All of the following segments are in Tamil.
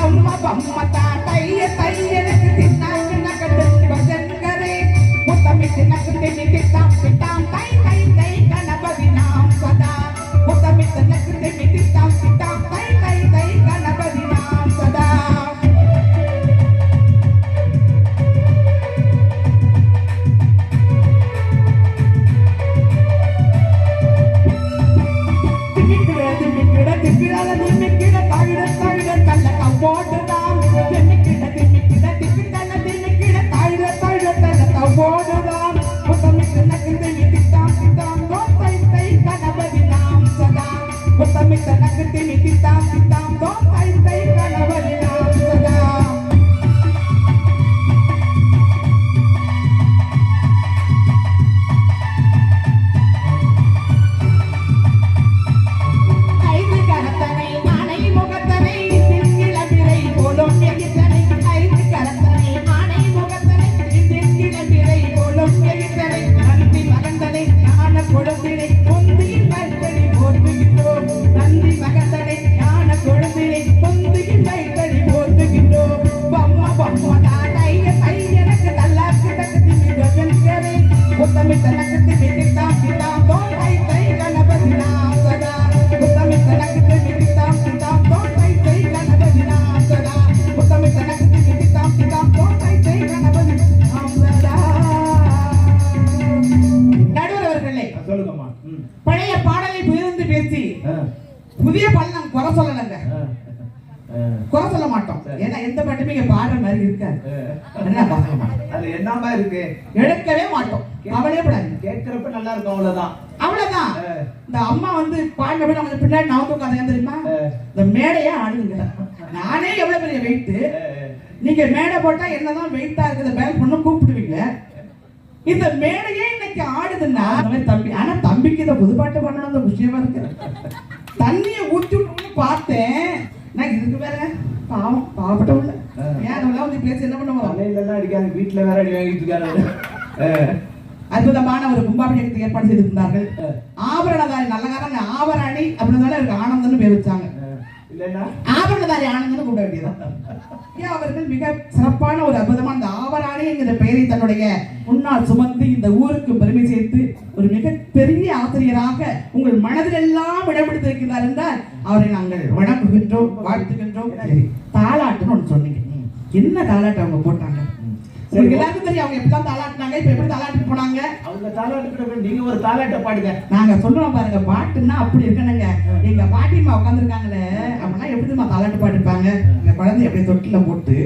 அம்மா அம்மா தைய தையனுக்கு தின்னாக்கு நகட்டு பஜன்கரே முத்தமிட்டு நகட்டு மிதித்தாம் பித்தாம் தை தை தை கணபதி நாம் சதா முத்தமிட்டு நகட்டு மிதித்தாம் பித்தாம் தை தை தை கணபதி நாம் சதா பழைய பாடலை புரிந்து பேசி புதிய பாடல் குறை சொல்லலங்க, குறை சொல்ல மாட்டோம். ஏன்னா எந்த பாட்டுமே இங்க பாடுற மாதிரி இருக்காது. என்னமா இருக்கு எடுக்கவே மாட்டோம், அவளே படாது. கேட்கிறப்ப நல்லா இருக்கும், அவ்வளவுதான் அவ்வளவுதான். இந்த அம்மா வந்து பாடுற நம்ம பின்னாடி நான் உட்காந்து தெரியுமா, இந்த மேடையே ஆடுங்க. நானே எவ்வளவு பெரிய வெயிட், நீங்க மேடை போட்டா என்னதான் வெயிட்டா இருக்குது பேல் பண்ண கூப்பிடுவீங்க. இந்த மேடையே இன்னைக்கு ஆடுதுன்னா தம்பி, ஆனா தம்பிக்கு இந்த புதுப்பாட்டு பண்ணணும் விஷயமா இருக்கு. தண்ணியை ஊற்றி பார்த்தேன் நான், இதுக்கு வேற பாவம் பாவப்பட்ட உள்ள ஏன் அதெல்லாம் வந்து பேசி என்ன பண்ணுவோம், அடிக்காது வீட்டுல வேற அடி வாங்கிட்டு இருக்காரு. அற்புதமான ஒரு கும்பாபிஷேகத்துக்கு ஏற்பாடு செய்திருந்தார்கள். ஆபரணதாரி நல்லகாரங்க ஆபரணி அப்படின்னு இருக்கு, ஆனந்தன்னு பேர் வச்சாங்க. ஆபரணதாரி ஆனந்தன்னு கூப்பிட வேண்டியதான். அவர்கள் மிக சிறப்பான ஒரு அற்புதமான இந்த ஆபராணி என்கிற பெயரை தன்னுடைய முன்னால் சுமந்து இந்த ஊருக்கு பெருமை சேர்த்து ஒரு மிக பெரிய ஆசிரியராக உங்கள் மனதில் எல்லாம் இடம் பிடித்திருக்கிறார் என்றால் அவரை நாங்கள் வணங்குகின்றோம், வாழ்த்துகின்றோம். தாலாட்டுன்னு ஒன்று சொன்னீங்க, என்ன தாலாட்டு அவங்க போட்டாங்க உங்களுக்கு எல்லாருக்கும் தெரியும். அவங்க எப்படிதான் தாலாட்டினாங்க, இப்ப எப்படி தாலாட்டு போனாங்க. அவங்க தாலாட்டு நீங்க ஒரு தாலாட்டை பாடுங்க. நாங்க சொல்றோம் பாருங்க, பாட்டுன்னா அப்படி இருக்கணுங்க. எங்க பாட்டிமா உட்காந்துருக்காங்களே, அப்படின்னா எப்படி தான் தாலாட்டு பாட்டுப்பாங்க. எங்க குழந்தை அப்படியே தொட்டில போட்டு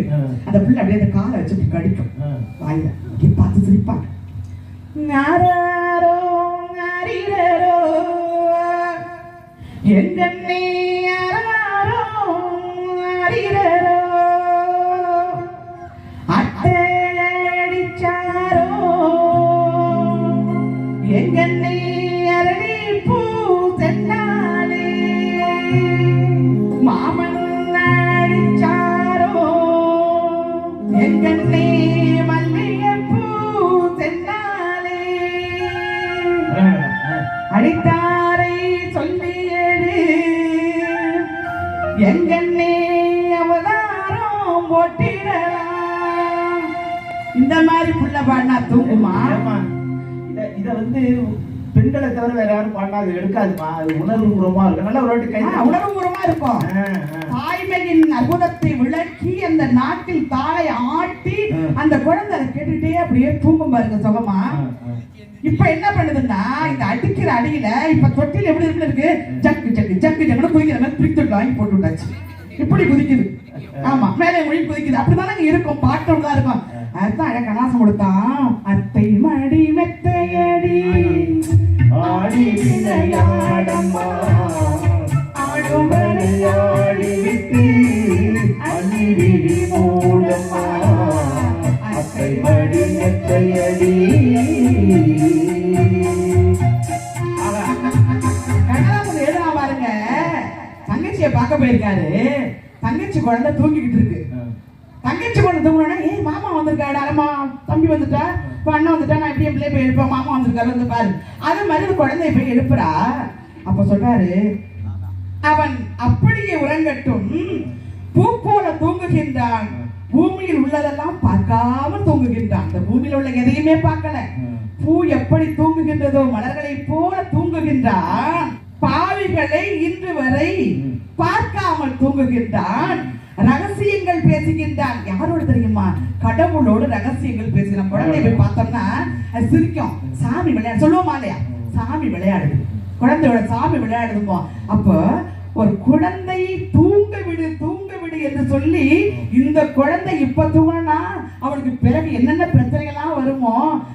அந்த பிள்ளை அப்படியே அந்த காலை வச்சு கடிக்கும் வாயில, அப்படி பார்த்து சிரிப்பாங்க. நாரோ நாரிரோ எங்கன்னே யாரோ நாரிரோ எங்கன்னே அரளி பூ தென்னாலே மாமன் அடிச்சாரோ எங்கன்னே மல்லிய பூ தென்னாலே அடித்தாரை சொல்லியது எங்கன்னே அவதாரம் போட்டிடலாம். இந்த மாதிரி புள்ள பாடினா தூங்குமா? இத வந்து பெண்களை தவிர வேற யாரும் பாடாது எடுக்காதுமா. அது உணர்வுபூர்வமா இருக்கும், நல்ல ஒரு கை உணர்வுபூர்வமா இருக்கும். தாய்மையின் அற்புதத்தை விளக்கி அந்த நாட்டில் தாளை ஆட்டி அந்த குழந்தை கேட்டுட்டே அப்படியே தூங்கும் பாருங்க சுகமா. இப்ப என்ன பண்ணுதுன்னா இந்த அடிக்கிற அடியில இப்ப தொட்டில் எப்படி இருக்கு, ஜக்கு ஜக்கு ஜக்கு ஜக்கு குதிக்கிற மாதிரி பிரித்து வாங்கி போட்டு விட்டாச்சு. இப்படி குதிக்குது, ஆமா மேலே மொழி குதிக்குது. அப்படிதானே இருக்கும், பாட்டோடு தான் இருக்கும். அதுதான் அழகா கலாசம் கொடுத்தான். அத்தை மடி மெத்தையடி ஆடி விளையாடம்மா ஆடும்படி ஆடி விட்டு அள்ளி விழி மூடம்மா அத்தை மடி மெத்தையடி. கலாசம் எழுதா பாருங்க. தங்கச்சியை பார்க்க போயிருக்காரு, தங்கச்சி குழந்தை தூங்கிக்கிட்டு இருக்கு. தங்கச்சி குழந்தை தூங்கினா ஏய் மாமா வந்திருக்காரு, அம்மா தம்பி வந்துட்டா, அண்ணன் வந்துட்டா, நான் இப்படி என் பிள்ளை போய் எழுப்பேன், மாமா வந்திருக்காரு வந்து பாரு. அதே மாதிரி ஒரு குழந்தைய போய் எழுப்புறா. அப்ப சொல்றாரு, அவன் அப்படியே உறங்கட்டும், பூ போல தூங்க தூங்குகின்றான். பூமியில் உள்ளதெல்லாம் பார்க்காமல் தூங்குகின்றான். இந்த பூமியில் உள்ள எதையுமே பார்க்கல. பூ எப்படி தூங்குகின்றதோ மலர்களை போல தூங்குகின்றான். பாவிகளை இன்று வரை பார்க்காமல் தூங்குகின்றான். ரகசியங்கள் பேசுகின்றான். யாரோடு தெரியுமா? கடவுளோடு ரகசியங்கள் பேசுகிறான். குழந்தை போய் பார்த்தோம்னா அது சிரிக்கும். சாமி விளையாடு சொல்லுவோமா இல்லையா? சாமி விளையாடுது, குழந்தையோட சாமி விளையாடுதுமோ. அப்போ ஒரு குழந்தையை தூங்க விடு தூங்க விடு என்று சொல்லி இந்த குழந்தை இப்ப தூங்கினா அவளுக்கு பிறகு என்னென்ன பிரச்சனைகள்லாம் வருமோ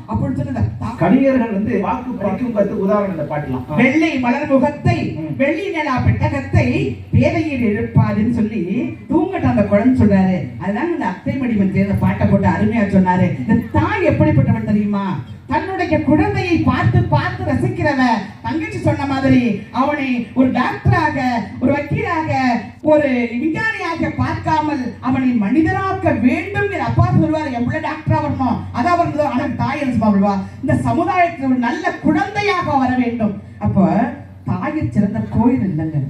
அப்படின்னு சொல்லி கவிஞர்கள் வந்து வாக்கு பறிக்கும் உதாரணம் இந்த பாட்டுலாம். வெள்ளை மலர் முகத்தை வெள்ளி நிலா பெட்டகத்தை பேதையில் எழுப்பாதுன்னு சொல்லி தூங்கட்ட அந்த குழந்தை சொல்றாரு. அதுதான் இந்த அத்தை மடிமன் சேர்ந்த பாட்டை போட்டு அருமையா சொன்னாரு. இந்த தாய் எப்படிப்பட்டவள் தெரியுமா? தன்னுடைய குழந்தையை பார்த்து பார்த்து ரசிக்கிறவ. தங்கச்சி சொன்ன மாதிரி அவனை ஒரு டாக்டராக, ஒரு வக்கீலாக, ஒரு விஞ்ஞானியாக பார்க்காமல் அவனை மனிதனாக்க வேண்டும். அப்பா சொல்வார், என் பிள்ளை டாக்டரா வரணும், அதான் வரணும். ஆனா தாய் என்ன சொல்வா? இந்த சமுதாயத்தில் ஒரு நல்ல குழந்தையாக வர வேண்டும். அப்ப தாயை சிறந்த கோயில் இல்லைங்க,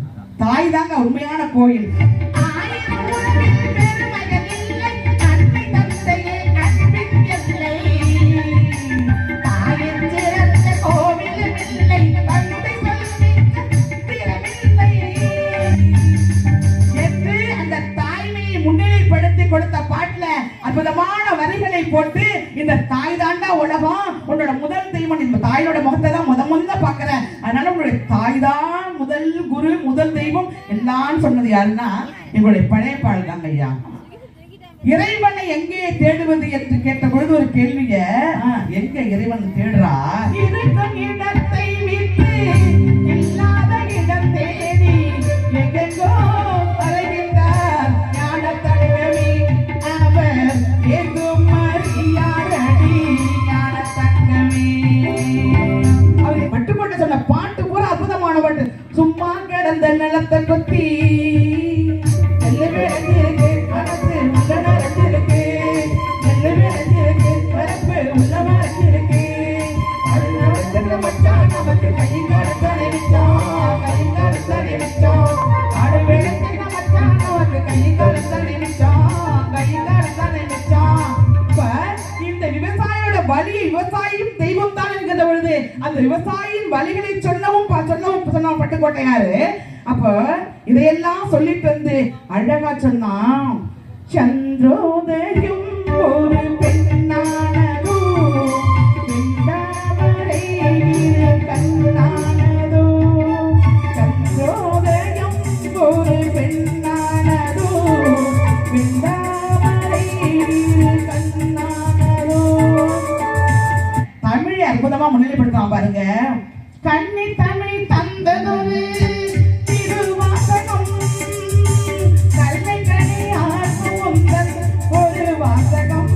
தாய் தாங்க உண்மையான கோயில். கொடுத்த பாட்டுல அற்புதமான வரிகளை போட்டு இந்த தாய் தாண்டா உலகம், உன்னோட முதல் தெய்வம், இந்த தாயோட முகத்தை தான் முதல்ல பாக்குற, அதனால உங்களுடைய தாய் தான் முதல் குரு, முதல் தெய்வம் எல்லாம் சொன்னது யாருன்னா எங்களுடைய பழைய பாடல் தாங்க ஐயா. இறைவனை எங்கே தேடுவது என்று கேட்ட பொழுது ஒரு கேள்விய, எங்க இறைவன் தேடுறா? இருக்கும் இடத்தை விட்டு இல்லாத இடம் தேடி எங்கெங்கோ பரகின்றார் ஞான தங்கமே, அவர் எங்கும் அறியாதடி ஞான தங்கமே. அவர் மட்டுப்பட்டு சொன்ன பாட்டு பூரா அற்புதமான பாட்டு. சும்மா கிடந்த நிலத்தை கொத்தி விவசாயியும் தெய்வம் தான் என்கிற பொழுது அந்த விவசாயியின் வழிகளை சொன்னவும் பட்டுக்கோட்டையாரு. அப்ப இதையெல்லாம் சொல்லிட்டு வந்து அழகா சொன்னான். சந்திரோதயம் ஒரு பெண்ணானதோ, வெண்டாமரை கண்ணானதோ, சந்திரோதயம் ஒரு பெண்ணானதோ, வெண்டாமரை கண்ணானதோ. தமிழை அற்புதமா முன்னிலைப்படுத்தலாம் பாருங்க. கண்ணி தமிழ் தந்ததொரு திருவாசகம், கல்லை கனி ஆர்வம் ஒரு வாசகம்.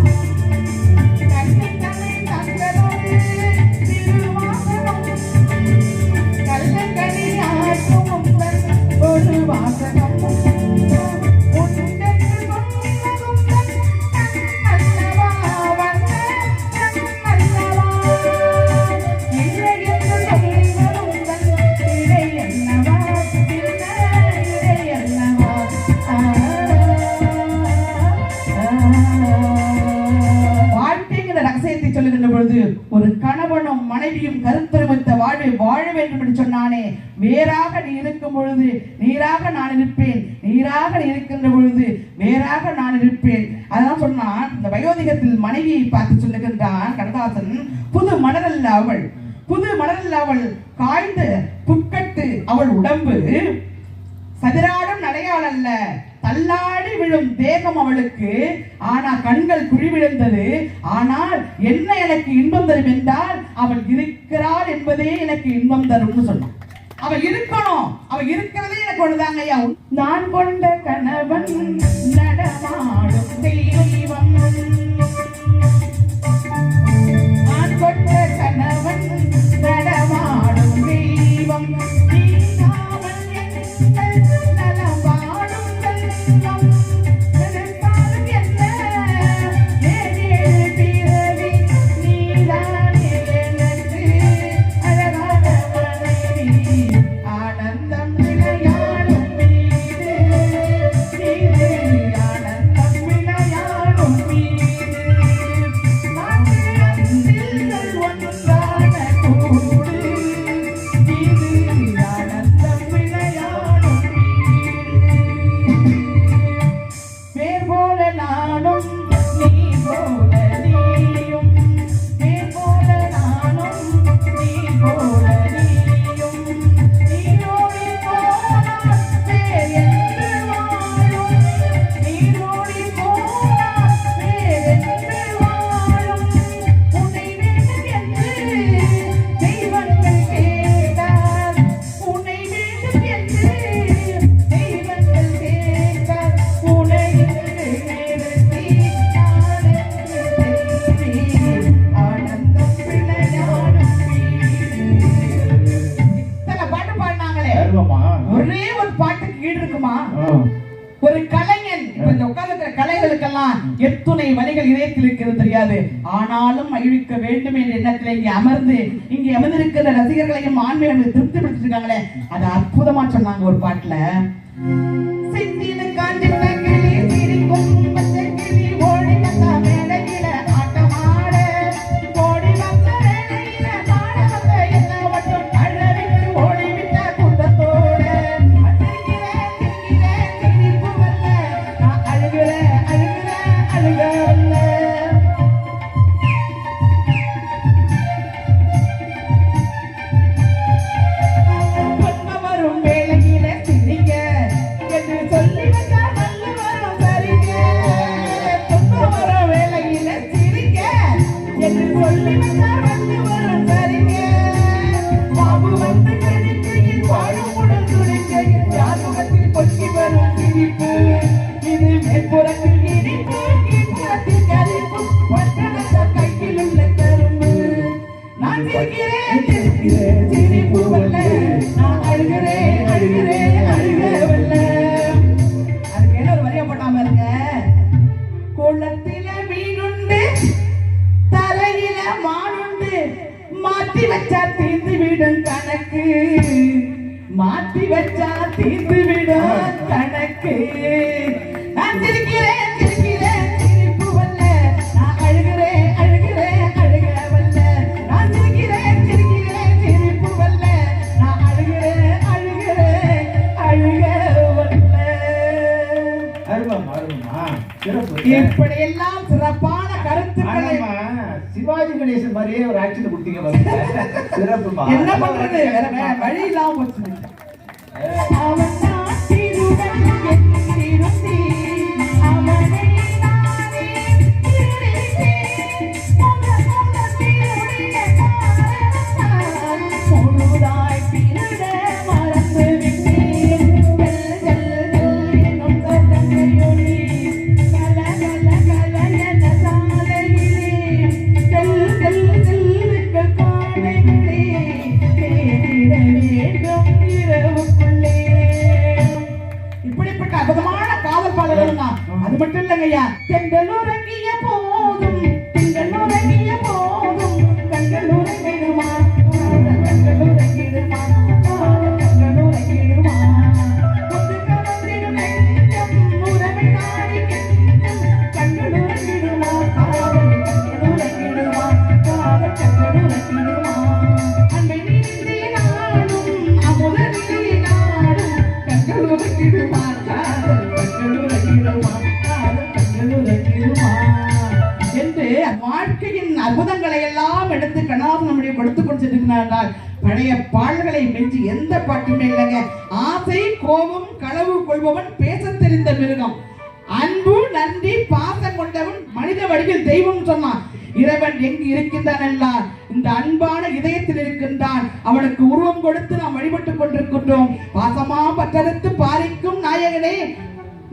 கண்ணி தமிழ் தந்ததொரு திருவாசகம், கல்லை கனி ஆர்வம் ஒரு வாசகம். ஒரு கணவனும் மனைவியும் கருத்தொருமித்த வாழ்வை வாழ வேண்டும் என்று சொன்னானே. வேறாக நீ இருக்கும் பொழுது நீராக நான் இருப்பேன், நீராக நீ இருக்கின்ற பொழுது வேறாக நான் இருப்பேன். அதான் சொன்னான். இந்த வயோதிகத்தில் மனைவியை பார்த்து சொல்லுகின்றான் கண்ணதாசன். புது மலரல்ல அவள், புது மலரல்ல அவள், காய்ந்த புட்கட்டு அவள் உடம்பு, சதிராடும் நடையாள் அல்ல, தள்ளாடி விழும் தேகம் அவளுக்கு. ஆனா கண்கள் குறிவிழுந்தது. ஆனால் என்ன எனக்கு இன்பம் தரும் என்றால் அவள் இருக்கிறாள் என்பதே எனக்கு இன்பம் தரும்னு சொன்னான். அவள் இருக்கணும், அவள் இருக்கிறதே எனக்கு ஒண்ணுதாங்க ஐயா. நான் கொண்ட கணவன் நடமாடும் தெய்வம், நான் கொண்ட கணவன் நடமாடும் தெய்வம், ஆனந்தம் விளையாடும் வீடு எத்துணை வழிகள் இதயத்தில் இருக்கிறது தெரியாது. ஆனாலும் மகிழ்விக்க வேண்டும் என்ற எண்ணத்தில் இங்கே அமர்ந்திருக்கிற ரசிகர்களையும் ஆன்மீகம் திருப்திப்படுத்திட்டு இருக்காங்களே, அது அற்புதமா சொன்னாங்க ஒரு பாட்டுல. மாத்தி வச்சா தீர்ந்து விடும் கணக்கு. நான் சிரிக்கிறேன் சிரிப்பு வல்ல, நான் அழுகிறேன் அழுக வல்ல. நான் சிரிக்கிறேன் சிரிப்பு வல்ல, நான் அழுகிறேன் அழுக வல்ல. இப்படி எல்லாம் சிறப்பான கருத்துக்களை சிவாஜி கணேசன் மாதிரியே ஒரு ஆக்ஷன் கொடுத்தீங்க. சிறப்பு. என்ன பண்றது, வேற வழி இல்லாம போச்சு. அது மட்டும் இல்லைங்கய்யா, தென்றலுறங்கிய போதும் கண்களுறங்கிடுமா வாழ்க்கையின் அற்புதங்களை எல்லாம் எடுத்து கண்ணாசன் நம்முடைய கொடுத்து கொண்டிருக்கிறார்கள். பழைய பாடல்களை மெஞ்சி எந்த பாட்டுமே இல்லைங்க. ஆசை கோபம் களவு கொள்பவன் பேச தெரிந்த மிருகம், அன்பு நன்றி பாசம் கொண்டவன் மனித வடிவில் தெய்வம் சொன்னான். இறைவன் எங்கு இருக்கின்றான் என்றால் இந்த அன்பான இதயத்தில் இருக்கின்றான். அவனுக்கு உருவம் கொடுத்து நாம் வழிபட்டுக் கொண்டிருக்கின்றோம். பாசமா பற்றறுத்து பாரிக்கும் நாயகனே,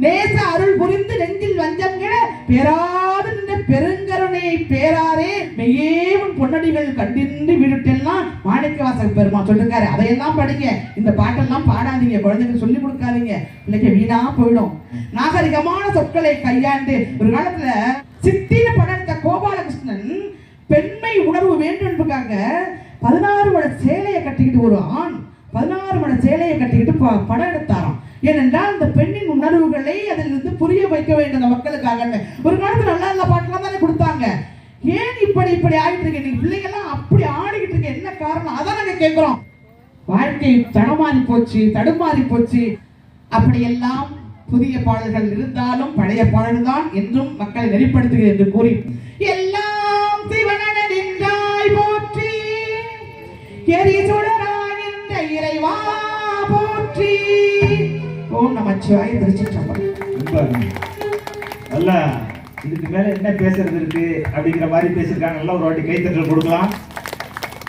நேச அருள் புரிந்து நெஞ்சில் வஞ்சங்கிட பேராது நின்ற பெருங்கருணையை பேராரே மெய்யேவன் பொன்னடிகள் கண்டின்று வீடுட்டெல்லாம் மாணிக்கவாசக பெருமான் சொல்லிருக்காரு. அதையெல்லாம் படிங்க, இந்த பாட்டெல்லாம் பாடாதீங்க, குழந்தைங்க சொல்லி கொடுக்காதீங்க, பிள்ளைங்க வீணா போயிடும். நாகரிகமான சொற்களை கையாண்டு ஒரு காலத்துல சித்தின படத்த கோபாலகிருஷ்ணன் பெண்மை உணர்வு வேண்டும் என்பதற்காக 16 மண சேலையை கட்டிக்கிட்டு, ஒரு ஆண் 16 மண சேலையை கட்டிக்கிட்டு படம் எடுத்தாராம். ஏனென்றால் இந்த பெண்ணின் உணர்வுகளை அதிலிருந்து புரிய வைக்க வேண்டும் மக்களுக்காக. ஒரு காலத்துல நல்ல நல்ல பாட்டுலாம் தானே கொடுத்தாங்க. ஏன் இப்படி ஆகிட்டு இருக்கு, நீங்க பிள்ளைங்க எல்லாம் அப்படி ஆடிக்கிட்டு இருக்கு, என்ன காரணம்? அதான் நாங்க கேட்கிறோம். வாழ்க்கை தடுமாறி போச்சு. அப்படியெல்லாம் புதிய பாடல்கள் இருந்தாலும் பழைய பாடல் தான் என்றும் மக்களை நெறிப்படுத்துகிறது என்று கூறி, எல்லாம் சிவனடிந்தாய் போற்றி, எரிசுடராகின்ற இறைவா போற்றி. ஓம் நமச்சிவாய. திருச்சிற்றம்பலம். நல்லா இதுக்கு மேல என்ன பேசுறது இருக்கு அப்படிங்கிற மாதிரி பேசியிருக்காங்க. நல்லா ஒரு வாட்டி கைத்தட்டல் கொடுக்கலாம்.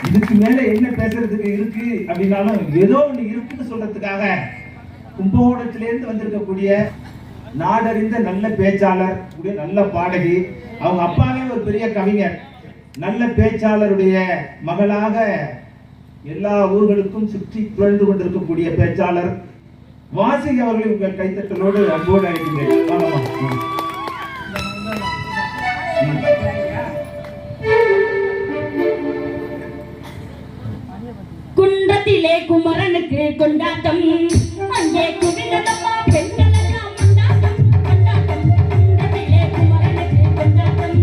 இதுக்கு மேல என்ன பேசுறதுக்கு இருக்கு அப்படின்னாலும் ஏதோ ஒண்ணு இருக்குன்னு சொல்றதுக்காக கும்பகோணத்திலிருந்து வந்திருக்கக்கூடிய நாடறிந்த நல்ல பேச்சாளர், நல்ல பாடகி, அவங்க அப்பாவே ஒரு பெரிய கவிஞர், நல்ல பேச்சாளருடைய மகளாக எல்லா ஊர்களுக்கும் சுற்றி துழந்து கொண்டிருக்கக்கூடிய பேச்சாளர் வாசிக அவர்களை உங்கள் கைத்தட்டலோடு அன்போடு அழைக்கின்றேன். கொண்டாட்டம் அங்கே குவிந்ததம்மா பெண்கள் எல்லாம் கொண்டாட்டம் கொண்டாட்டம் குன்றத்திலே குமரனுக்கு கொண்டாட்டம்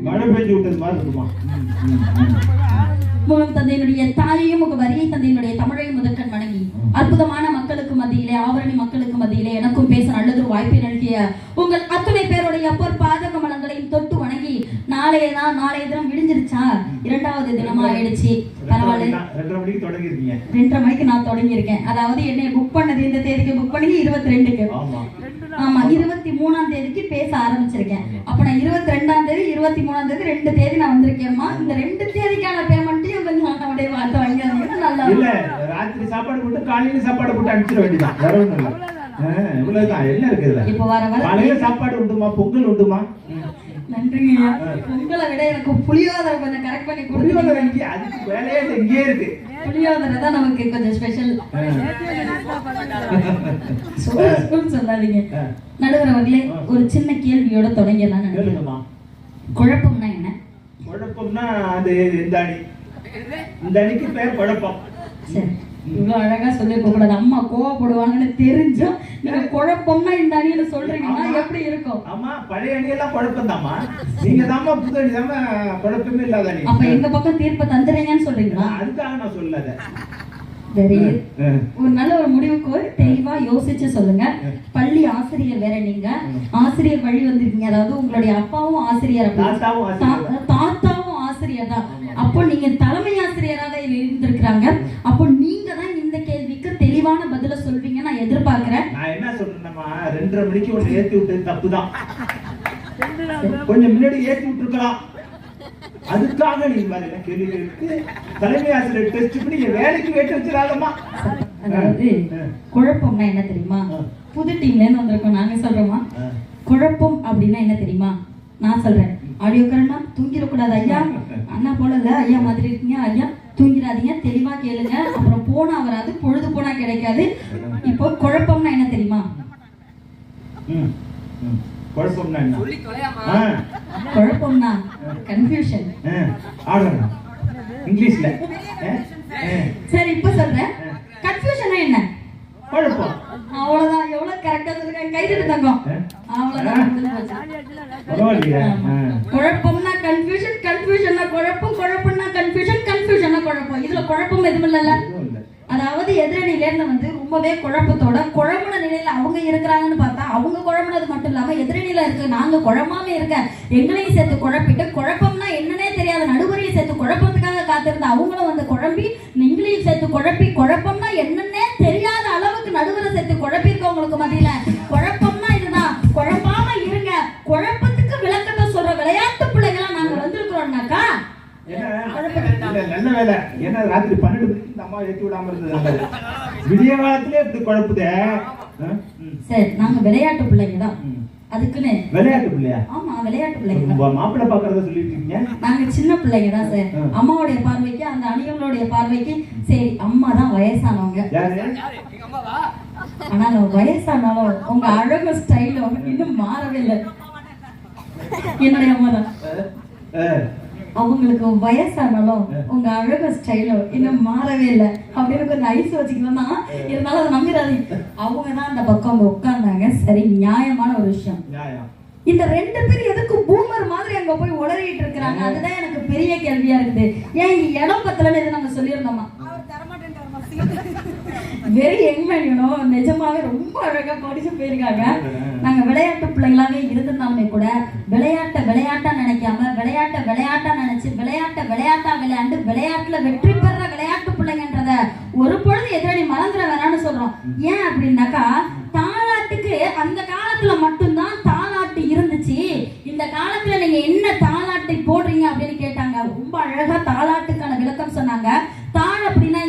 மழை பெஞ்சு விட்டது மாதிரி இருக்குமா? முகம் தந்தையினுடைய தாயையும் உங்க வரியை தந்தையினுடைய தமிழையும் முதற்கண் வணங்கி அற்புதமான மக்களுக்கு மத்தியிலே ஆவரணி மக்களுக்கு மத்தியிலே எனக்கும் பேச நல்லதொரு வாய்ப்பை நல்கிய உங்கள் அத்துணை பேருடைய பொற்பாத கமலங்களையும் தொட்டு வணங்கி நாளைய தினம் விடிஞ்சிருச்சா 2வது தினமா ஆயிடுச்சு பரவாயில்ல 2:30 மணிக்கு தொடங்கி இருக்கீங்க 2:30 மணிக்கு நான் தொடங்கி இருக்கேன் அதாவது என்னை புக் பண்ணது இந்த தேதிக்கு புக் பண்ணி 22க்கு ஆமா 23ஆம் தேதிக்கு பேச ஆரம்பிச்சிருக்கேன் அப்ப நான் 22ஆம் தேதி 23ஆம் தேதி 2 தேதி நான் வந்திருக்கேன்மா இந்த 2 தேதிக்கான பேமெண்ட்டையும் கொஞ்சம் அப்படியே வாங்க நல்லா இல்ல ராத்திரி சாப்பாடு போட்டு காலையில சாப்பாடு போட்டு அனுப்பிச்சிட வேண்டியதான் வேற ஒண்ணும் இல்ல இவ்வளவுதான் என்ன இருக்குது இப்ப வர காலையில சாப்பாடு உண்டுமா பொங்கல் உண்டுமா நன்றிங்க பொங்கலை விட எனக்கு புளியோதரை கொஞ்சம் கரெக்ட் பண்ணி கொடுத்து அதுக்கு வேலையே இங்கே இருக்கு புளியோதரை தான் நமக்கு கொஞ்சம் ஸ்பெஷல் சொல்லாதீங்க நடுவர் அவர்களே ஒரு சின்ன கேள்வியோட தொடங்கலாம் கேளுங்கம்மா குழப்பம்னா என்ன குழப்பம்னா அது இந்த அணிக்கு பேர் குழப்பம் சரி இவ்வளவு அழகா சொல்லிருக்க கூடாது அம்மா கோவப்படுவாங்கன்னு தெரிஞ்சா நீங்க குழப்பம்னா இந்த அணியில சொல்றீங்கன்னா எப்படி இருக்கும் ஆமா பழைய அணியெல்லாம் குழப்பம் தாமா நீங்க தாமா புது அணி தாமா குழப்பமே இல்லாத அணி அப்ப எங்க பக்கம் தீர்ப்பு தந்துறீங்கன்னு சொல்றீங்களா அதுக்காக நான் சொல்லல சரி ஒரு நல்ல ஒரு முடிவுக்கு தெளிவா யோசிச்சு சொல்லுங்க பள்ளி ஆசிரியர் வேற நீங்க ஆசிரியர் வழி வந்திருக்கீங்க அதாவது உங்களுடைய அப்பாவும் ஆசிரியர் தாத்தாவும் ஆசிரியர் தான் அப்போ நீங்க தலைமை ஆசிரியராக இருந்திருக்கிறாங்க அப்போ நீங்க தான் இந்த கேள்விக்கு தெளிவான பதில சொல்வீங்க நான் எதிர்பார்க்கிறேன் நான் என்ன சொல்றேன்னா 2:30 மணிக்கு ஒன்று ஏத்தி விட்டது தப்புதான் கொஞ்சம் முன்னாடி ஏத்தி விட்டுருக்கலாம் அதுக்காக நீங்க மாதிரி என்ன கேள்வி கேட்டு தலைமை ஆசிரியர் டெஸ்ட் பண்ணி வேலைக்கு வேட்டு வச்சிடாதம்மா அதாவது குழப்பம்னா என்ன தெரியுமா புது டீம்ல இருந்து வந்திருக்கோம் நாங்க சொல்றோமா குழப்பம் அப்படின்னா என்ன தெரியுமா நான் சொல்றேன் ஆடியோ கரண்டா தூங்கிடக்கூடாது ஐயா அண்ணா போல இல்ல ஐயா மாதிரி இருக்கீங்க ஐயா தூங்கிடாதீங்க தெளிவா கேளுங்க அப்புறம் போனா வராது பொழுது போனா கிடைக்காது இப்போ குழப்பம்னா என்ன தெரியுமா குழப்பம்னா என்ன குழப்பம்னா கன்ஃபியூஷன் இங்கிலீஷ்ல சரி இப்ப சொல்றேன் கன்ஃபியூஷனா என்ன குழப்பம் அவ்வளவுதான் எவ்வளவு கரெக்டா சொல்லுங்க கைதட்டு தங்கம் அவ்வளவுதான் குழப்பம்னா கன்ஃபியூஷன் கன்ஃபியூஷன்னா குழப்பம் குழப்பம்னா குழப்பம் எதுவும் இல்லைல்ல? எதுவும் இல்ல. அதாவது எதிரணியில இருந்து வந்து ரொம்பவே குழப்பத்தோட குழம்புன நிலையில அவங்க இருக்கிறாங்கன்னு பார்த்தா அவங்க குழம்புனது மட்டும் இல்லாம எதிரணியில இருக்கு நாங்க குழம்பாம இருக்க எங்களையும் சேர்த்து குழப்பிட்டு குழப்பம்னா என்னன்னே தெரியாத நடுவரையும் சேர்த்து குழப்பத்துக்காக காத்திருந்த அவங்களும் வந்து குழம்பி எங்களையும் சேர்த்து குழப்பி குழப்பம்னா என்னன்னே தெரியாத அளவுக்கு நடுவரை சேர்த்து குழப்பிருக்கவங்களுக்கு மத்தியில குழப்பம்னா இதுதான், குழப்பாம இருங்க, குழப்பத்துக்கு விளக்கத்தை சொல்ற விளையாட்டு பிள்ளைகளா நாங்க வந்திருக்கிறோம்னாக்கா நல்ல வேலை. ஏன்னா ராத்திரி 12 மணிக்கு இந்த அம்மா ஏற்றி விடாம இருந்தது. விடிய காலத்திலே இப்படி குழப்புதே. சரி, நாங்க விளையாட்டு பிள்ளைங்க தான். அதுக்குன்னு விளையாட்டு பிள்ளையா? ஆமா, விளையாட்டு பிள்ளைங்க. மாப்பிள்ளை பாக்குறத சொல்லிட்டு இருக்கீங்க. நாங்க சின்ன பிள்ளைங்க தான் சார். அம்மாவுடைய பார்வைக்கு அந்த அணியங்களுடைய பார்வைக்கு சரி அம்மா தான் வயசானவங்க. ஆனா வயசானாலும் உங்க அழகு ஸ்டைலும் இன்னும் மாறவே இல்லை. என்னுடைய அம்மா தான். அவங்களுக்கு வயசானாலும் உங்க அழகு ஸ்டைலும் இன்னும் மாறவே இல்லை அப்படின்னு கொஞ்சம் ஐஸ் வச்சுக்கணும்னா இருந்தாலும் அதை நம்பிடாது. அவங்க தான் அந்த பக்கம் அங்க உட்கார்ந்தாங்க. சரி, நியாயமான ஒரு விஷயம். இந்த 2 பேர் எதுக்கு பூமர் மாதிரி அங்க போய் உளறிட்டு இருக்கிறாங்க? அதுதான் எனக்கு பெரிய கேள்வியா இருக்குது. ஏன் இங்க இடம் பத்தலன்னு எது நாங்க சொல்லியிருந்தோமா? வெரி யங்மேனோ நிஜமாவே ரொம்ப அழகா படிச்சு போயிருக்காங்க. நாங்க விளையாட்டு பிள்ளைங்களாவே இருந்திருந்தாலுமே கூட விளையாட்டா நினைக்காம விளையாட்டா நினைச்சு விளையாட்டா விளையாண்டு விளையாட்டுல வெற்றி பெற விளையாட்டு பிள்ளைங்கன்றத ஒரு பொழுது எதிரணி மறந்துட வேணாம்னு சொல்றோம். ஏன் அப்படின்னாக்கா தாலாட்டுக்கு அந்த காலத்துல மட்டும்தான் தாலாட்டு இருந்துச்சு. இந்த காலத்துல நீங்க என்ன தாலாட்டை போடுறீங்க அப்படின்னு கேட்டாங்க. ரொம்ப அழகா தாலாட்டுக்கான விளக்கம் சொன்னாங்க. தாள் அப்படின்னா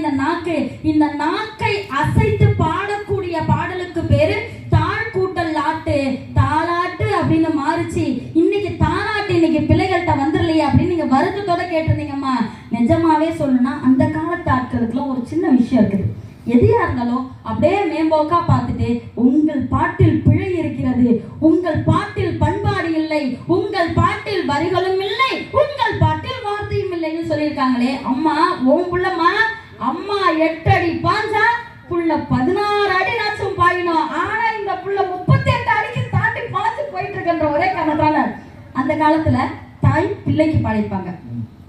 இந்த நாக்கை அசைத்து பாடக்கூடிய பாடலுக்கு பேரு தாழ் கூட்டல் லாட்டு, தாலாட்டு அப்படின்னு மாறிச்சு. இன்னைக்கு தாலாட்டு இன்னைக்கு பிள்ளைகள்கிட்ட வந்துடலையே அப்படின்னு நீங்க வருத்தத்தோட கேட்டிருந்தீங்கம்மா. நிஜமாவே சொல்லணும்னா அந்த காலத்து ஆட்களுக்குலாம் ஒரு சின்ன விஷயம் இருக்குது. எதையா இருந்தாலும் அப்படியே மேம்போக்கா பார்த்துட்டு உங்கள் பாட்டில் பிழை இருக்கிறது, உங்கள் பாட்டில் பண்பாடு இல்லை, உங்கள் பாட்டில் வரிகளும் இல்லை, உங்கள் பாட்டில் வார்த்தையும் இல்லைன்னு சொல்லியிருக்காங்களே. அம்மா உன் புள்ளம்மா, அம்மா 8 அடி பாஞ்சா புள்ள 16 அடி நாச்சும் பாயினோம். ஆனா இந்த புள்ள 38 அடிக்கு தாண்டி பாஞ்சு போயிட்டு இருக்கின்ற ஒரே காரணத்தால அந்த காலத்துல தாய் பிள்ளைக்கு பாடிப்பாங்க.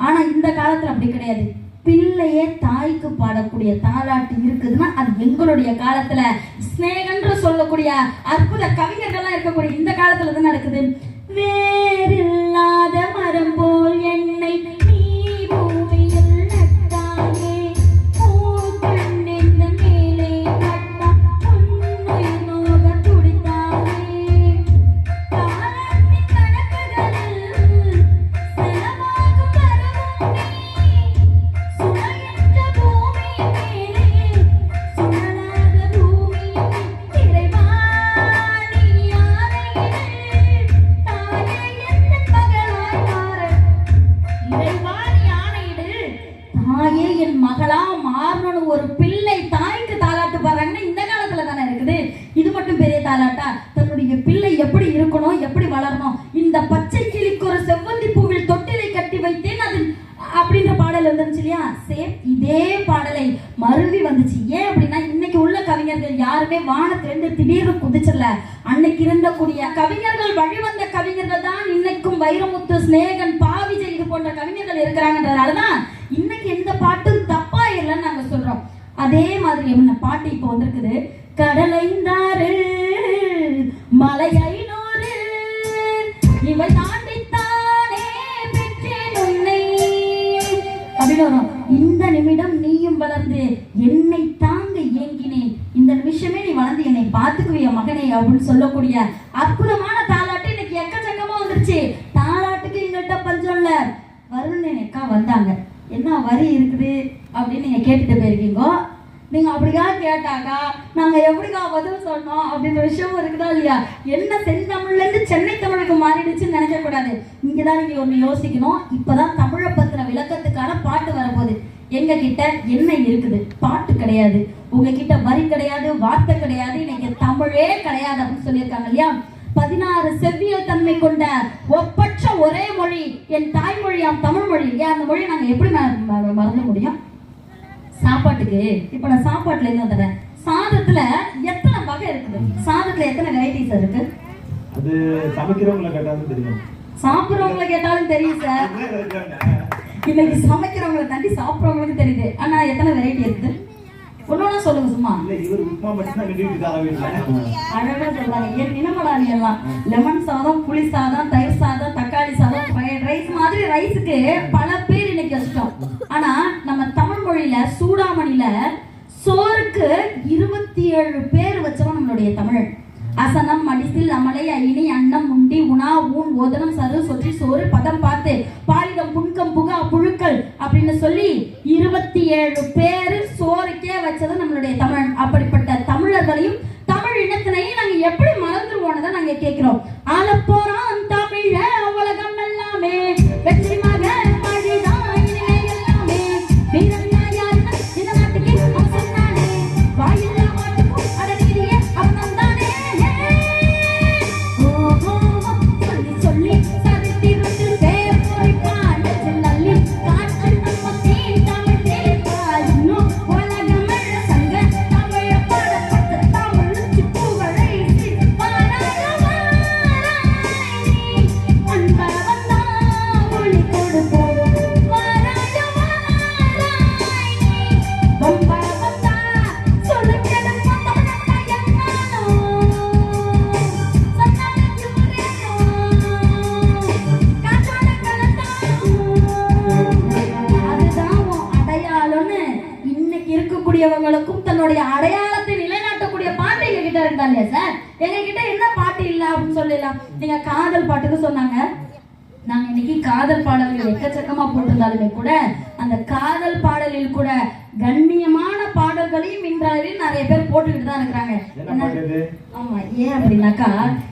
ஆனா இந்த காலத்துல அப்படி கிடையாது. பிள்ளையே தாய்க்கு பாடக்கூடிய தாலாட்டு இருக்குதுன்னா அது எங்களுடைய காலத்துல ஸ்நேகன்ற சொல்லக்கூடிய அற்புத கவிஞர்கள்லாம் இருக்கக்கூடிய இந்த காலத்துல தான் நடக்குது. வேறில்லாத மரம் போல் என்னை நீ பூமியில் நட்டாயே, பூக்கண்ணின் மேலே கட்டா உன்னை நோக துடித்தாயே, காலத்தின் கணக்குகளில் செலவாகும் வரவும் நீ, சுழன்ற பூமி மேலே சுழலாத பூமியில் இறைவா நீ ஆணையிடு, தாயே என் மகளாய் மாற, இறைவா நீ ஆணையிடு, தாயே என் மகளா மாறணும்னு ஒரு பிள்ளை தாய்க்கு தாலாட்டு பாடுறாங்கன்னா இந்த காலத்துல தானே இருக்குது. இது மட்டும் பெரிய தாலாட்டா? தன்னுடைய பிள்ளை எப்படி இருக்கணும், எப்படி வளரணும், இந்த பச்சை கிளிக்கு ஒரு செவ்வந்தி பூவில் தொட்டிலை கட்டி வைத்தேன் அது அப்படின்ற பாடல் வந்துருச்சு இல்லையா? சேம் இதே பாடலை மருவி வந்துச்சு. ஏன் அப்படின்னா இன்னைக்கு உள்ள கவிஞர்கள் யாருமே வானத்திலிருந்து திடீர்னு குதிச்சிடல. அன்னைக்கு இருந்தக்கூடிய கவிஞர்கள் வழிவந்த கவிஞர்கள் தான் இன்னைக்கும் வைரமுத்து, ஸ்நேகன், பாவிஜய் இது போன்ற கவிஞர்கள் இருக்கிறாங்கன்றதுனாலதான் இன்னைக்கு எந்த பாட்டும் தப்பா இல்லைன்னு நாங்க சொல்றோம். அதே மாதிரி என்ன பாட்டு இப்போ வந்திருக்குது. கடலைந்தாறு மலை 500 இவை தாண்டித்தானே பெற்றேன் உன்னை அப்படின்னு வரும். இந்த நிமிடம் நீயும் வளர்ந்து என்னை தாங்க ஏங்கினேன், இந்த நிமிஷமே நீ வளர்ந்து என்னை பார்த்துக்குவிய மகனே அப்படின்னு சொல்லக்கூடிய அற்புதமான தாலாட்டு இன்னைக்கு எக்கச்சக்கமா வந்துருச்சு. தாலாட்டுக்கு எங்கள்கிட்ட பஞ்சம் இல்ல. வருணன் அக்கா வந்தாங்க, என்ன வரி இருக்குது அப்படின்னு நீங்க கேட்டுட்டு போயிருக்கீங்க. நீங்க அப்படியா கேட்டாக்கா நாங்க எப்படிக்கா பதில் சொன்னோம் அப்படின்ற விஷயம் இருக்குதா இல்லையா? என்ன செந்தமிழ்ல இருந்து சென்னை தமிழுக்கு மாறிடுச்சுன்னு நினைக்க கூடாது. இங்கதான் நீங்க ஒண்ணு யோசிக்கணும். இப்பதான் தமிழை பத்தின விளக்கத்துக்கான பாட்டு வரப்போகுது. எங்க கிட்ட என்ன இருக்குது? பாட்டு கிடையாது, உங்ககிட்ட வரி கிடையாது, வார்த்தை கிடையாது, இன்னைக்கு தமிழே கிடையாது அப்படின்னு சொல்லியிருக்காங்க இல்லையா? 16 செவ்வியல் தன்மை கொண்ட ஒப்பற்ற ஒரே மொழி என் தாய்மொழியாம் தமிழ் மொழி. ஏன் அந்த மொழியை நாங்க எப்படி மறந்து முடியும்? சாப்பாட்டுக்கு இப்ப நான் சாப்பாட்டுல இருந்து வந்துடுறேன். சாதத்துல எத்தனை வகை இருக்குது? சாதத்துல எத்தனை வெரைட்டிஸ் இருக்கு? அது சமைக்கிறவங்களை கேட்டாலும் தெரியும், சாப்பிடுறவங்களை கேட்டாலும் தெரியும் சார். இன்னைக்கு சமைக்கிறவங்களை தாண்டி சாப்பிட்றவங்களுக்கு தெரியுது. ஆனா எத்தனை வெரைட்டி இருக்குது ஒன்னொன்னா சொல்லுங்க சும்மா. இல்ல இவர் உப்புமா மட்டும் தான் வீட்டுக்கார வீட்டுல அழகா சொல்றாங்க. என் நினமடானி எல்லாம் லெமன் சாதம், புளி சாதம், தயிர் சாதம், தக்காளி சாதம், ஃப்ரைட் ரைஸ் மாதிரி ரைஸுக்கு பல பேர் இன்னைக்கு வச்சிட்டோம். ஆனா நம்ம தமிழ் மொழியில சூடாமணியில சோறுக்கு 27 பேர் வச்சவன் நம்மளுடைய தமிழன். அசனம், மடிசில், அமலை, அயினி, அன்னம், உண்டி, உணா, ஊன், ஓதனம், சரு, சொற்றி, சோறு, பதம், பார்த்து, பாலிதம், புண்கம், புகா, புழுக்கள் அப்படின்னு சொல்லி 27 பேரு சோறுக்கே வச்சது நம்மளுடைய தமிழன். அப்படிப்பட்ட தமிழர்களையும் தமிழ் இனத்தினையும் நாங்க எப்படி மறந்துருவோம்னு நாங்க கேட்கிறோம். ஆலப்போறான் தமிழ உலகம் எல்லாமே வெற்றி மக மழிதான் இனிமே எல்லாமே வீரன் இந்த நாட்டுக்கு சொன்னானே வாயில்லா மாட்டுக்கும் அடங்கிய அவன் தானே சொல்லி சொல்லி சரித்திரத்தில் பேர் பொறிப்பான் நல்லி காற்று நம்ம தமிழ் தேய்ப்பால் இன்னும் உலகம் சங்க தமிழ பாடப்பட்ட தமிழ் சிப்புகளை அன்பா வந்தா ஒளி கொடுப்போம் வம்பா வந்தா சொல்லு கிடப்பா தமிழப்பா என்னாலும் சன்னாச்சு காற்றாட கலந்தாலும் அதுதான் உன் அடையாளம்னு இன்னைக்கு இருக்கக்கூடியவங்களுக்கும் தன்னுடைய அடையாளத்தை நிலைநாட்டக்கூடிய பாட்டு எங்க கிட்ட இருந்தா இல்லையா சார்? எங்க கிட்ட என்ன பாட்டு இல்ல அப்படின்னு சொல்லலாம். நீங்க காதல் பாட்டுக்கு சொன்னாங்க. நாங்க இன்னைக்கு காதல் பாடல்கள் எக்கச்சக்கமா போட்டிருந்தாலுமே கூட அந்த காதல் பாடலில் கூட கண்ணியமான பாடல்களையும் இன்றளவில் நிறைய பேர் போட்டுக்கிட்டு தான் இருக்கிறாங்க. ஆமா, ஏன் அப்படின்னாக்கா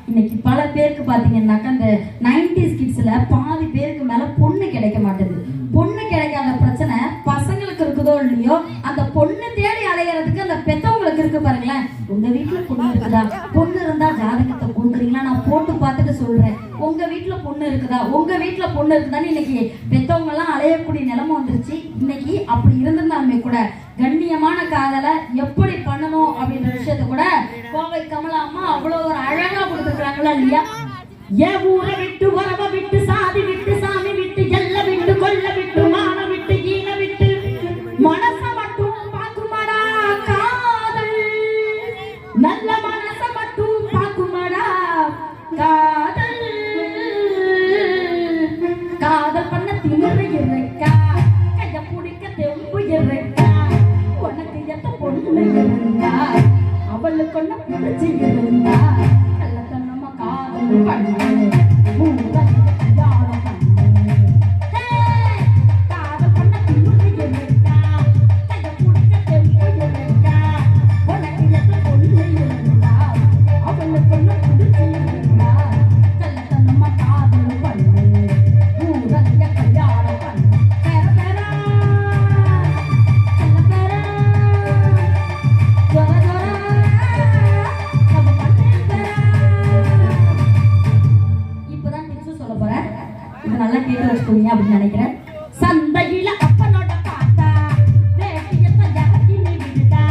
இன்னைக்கு பல பேருக்கு பாத்தீங்கன்னாக்கா இந்த 90s கிட்ஸ்ல பாதி பேருக்கு மேல பொண்ணு கிடைக்க மாட்டேது. பொண்ணு கிடைக்காத பிரச்சனை பசங்களுக்கு இருக்குதோ இல்லையோ, அந்த பொண்ணு தேடி அலையறதுக்கு அந்த பெத்தவங்களுக்கு இருக்கு பாருங்களேன். உங்க வீட்டுல பொண்ணு இருக்குதா? பொண்ணு இருந்தா ஜாதகத்தை கொடுக்குறீங்களா? நான் போட்டு பார்த்துட்டு சொல்றேன். உங்க வீட்டுல பொண்ணு இருக்குதா? உங்க வீட்டுல பொண்ணு இருக்குதான்னு இன்னைக்கு பெத்தவங்க எல்லாம் அலையக்கூடிய நிலைமை வந்துருச்சு. இன்னைக்கு அப்படி இருந்திருந்தாலுமே கூட கண்ணியமான காதலை எப்படி பண்ணணும் அப்படின்ற விஷயத்த கூட கோவை கமலா அம்மா அவ்வளவு ஒரு அழகா கொடுத்துருக்காங்களா இல்லையா? என் ஊரை விட்டு உறவ விட்டு சாதி விட்டு சாமி விட்டு எல்ல விட்டு கொல்ல விட்டு மான விட்டு ஈன விட்டு மனச மட்டும் பாக்குமாடா காதல், நல்ல மனச மட்டும் பாக்குமாடா காதல். காதல் பண்ண திமிரு இருக்கா, கைய பிடிக்க தெம்பு இருக்கா, உனக்கு எத்த பொண்ணு இருந்தா அவளுக்கு ஒண்ணு பிடிச்சி இருந்தா கள்ளத்தனமா காதல் பண்ணு யாரும் பண்ணு. காதல் பண்ண திமிரு இருக்கா, கைய பிடிக்க தெம்பு இருக்கா, உனக்கு எத்த பொண்ணு இருந்தா அவளுக்கு ஒண்ணு பிடிச்சி இருந்தா கள்ளத்தனமா காதல் பண்ணு ஊரங்க கல்யாணம் பண்ணு. பேர பேரா செல்ல பேரா ஜோர ஜோர நம்ம பண்ணு பேரா. இப்பதான் டிப்ஸ் சொல்ல போறேன். இது நல்லா கேட்டு வச்சுக்கோங்க அப்படின்னு நினைக்கிறேன். சந்தையில அப்பனோட பாத்தா வேட்டியத்த ஜகத்தி நீ விடுதா,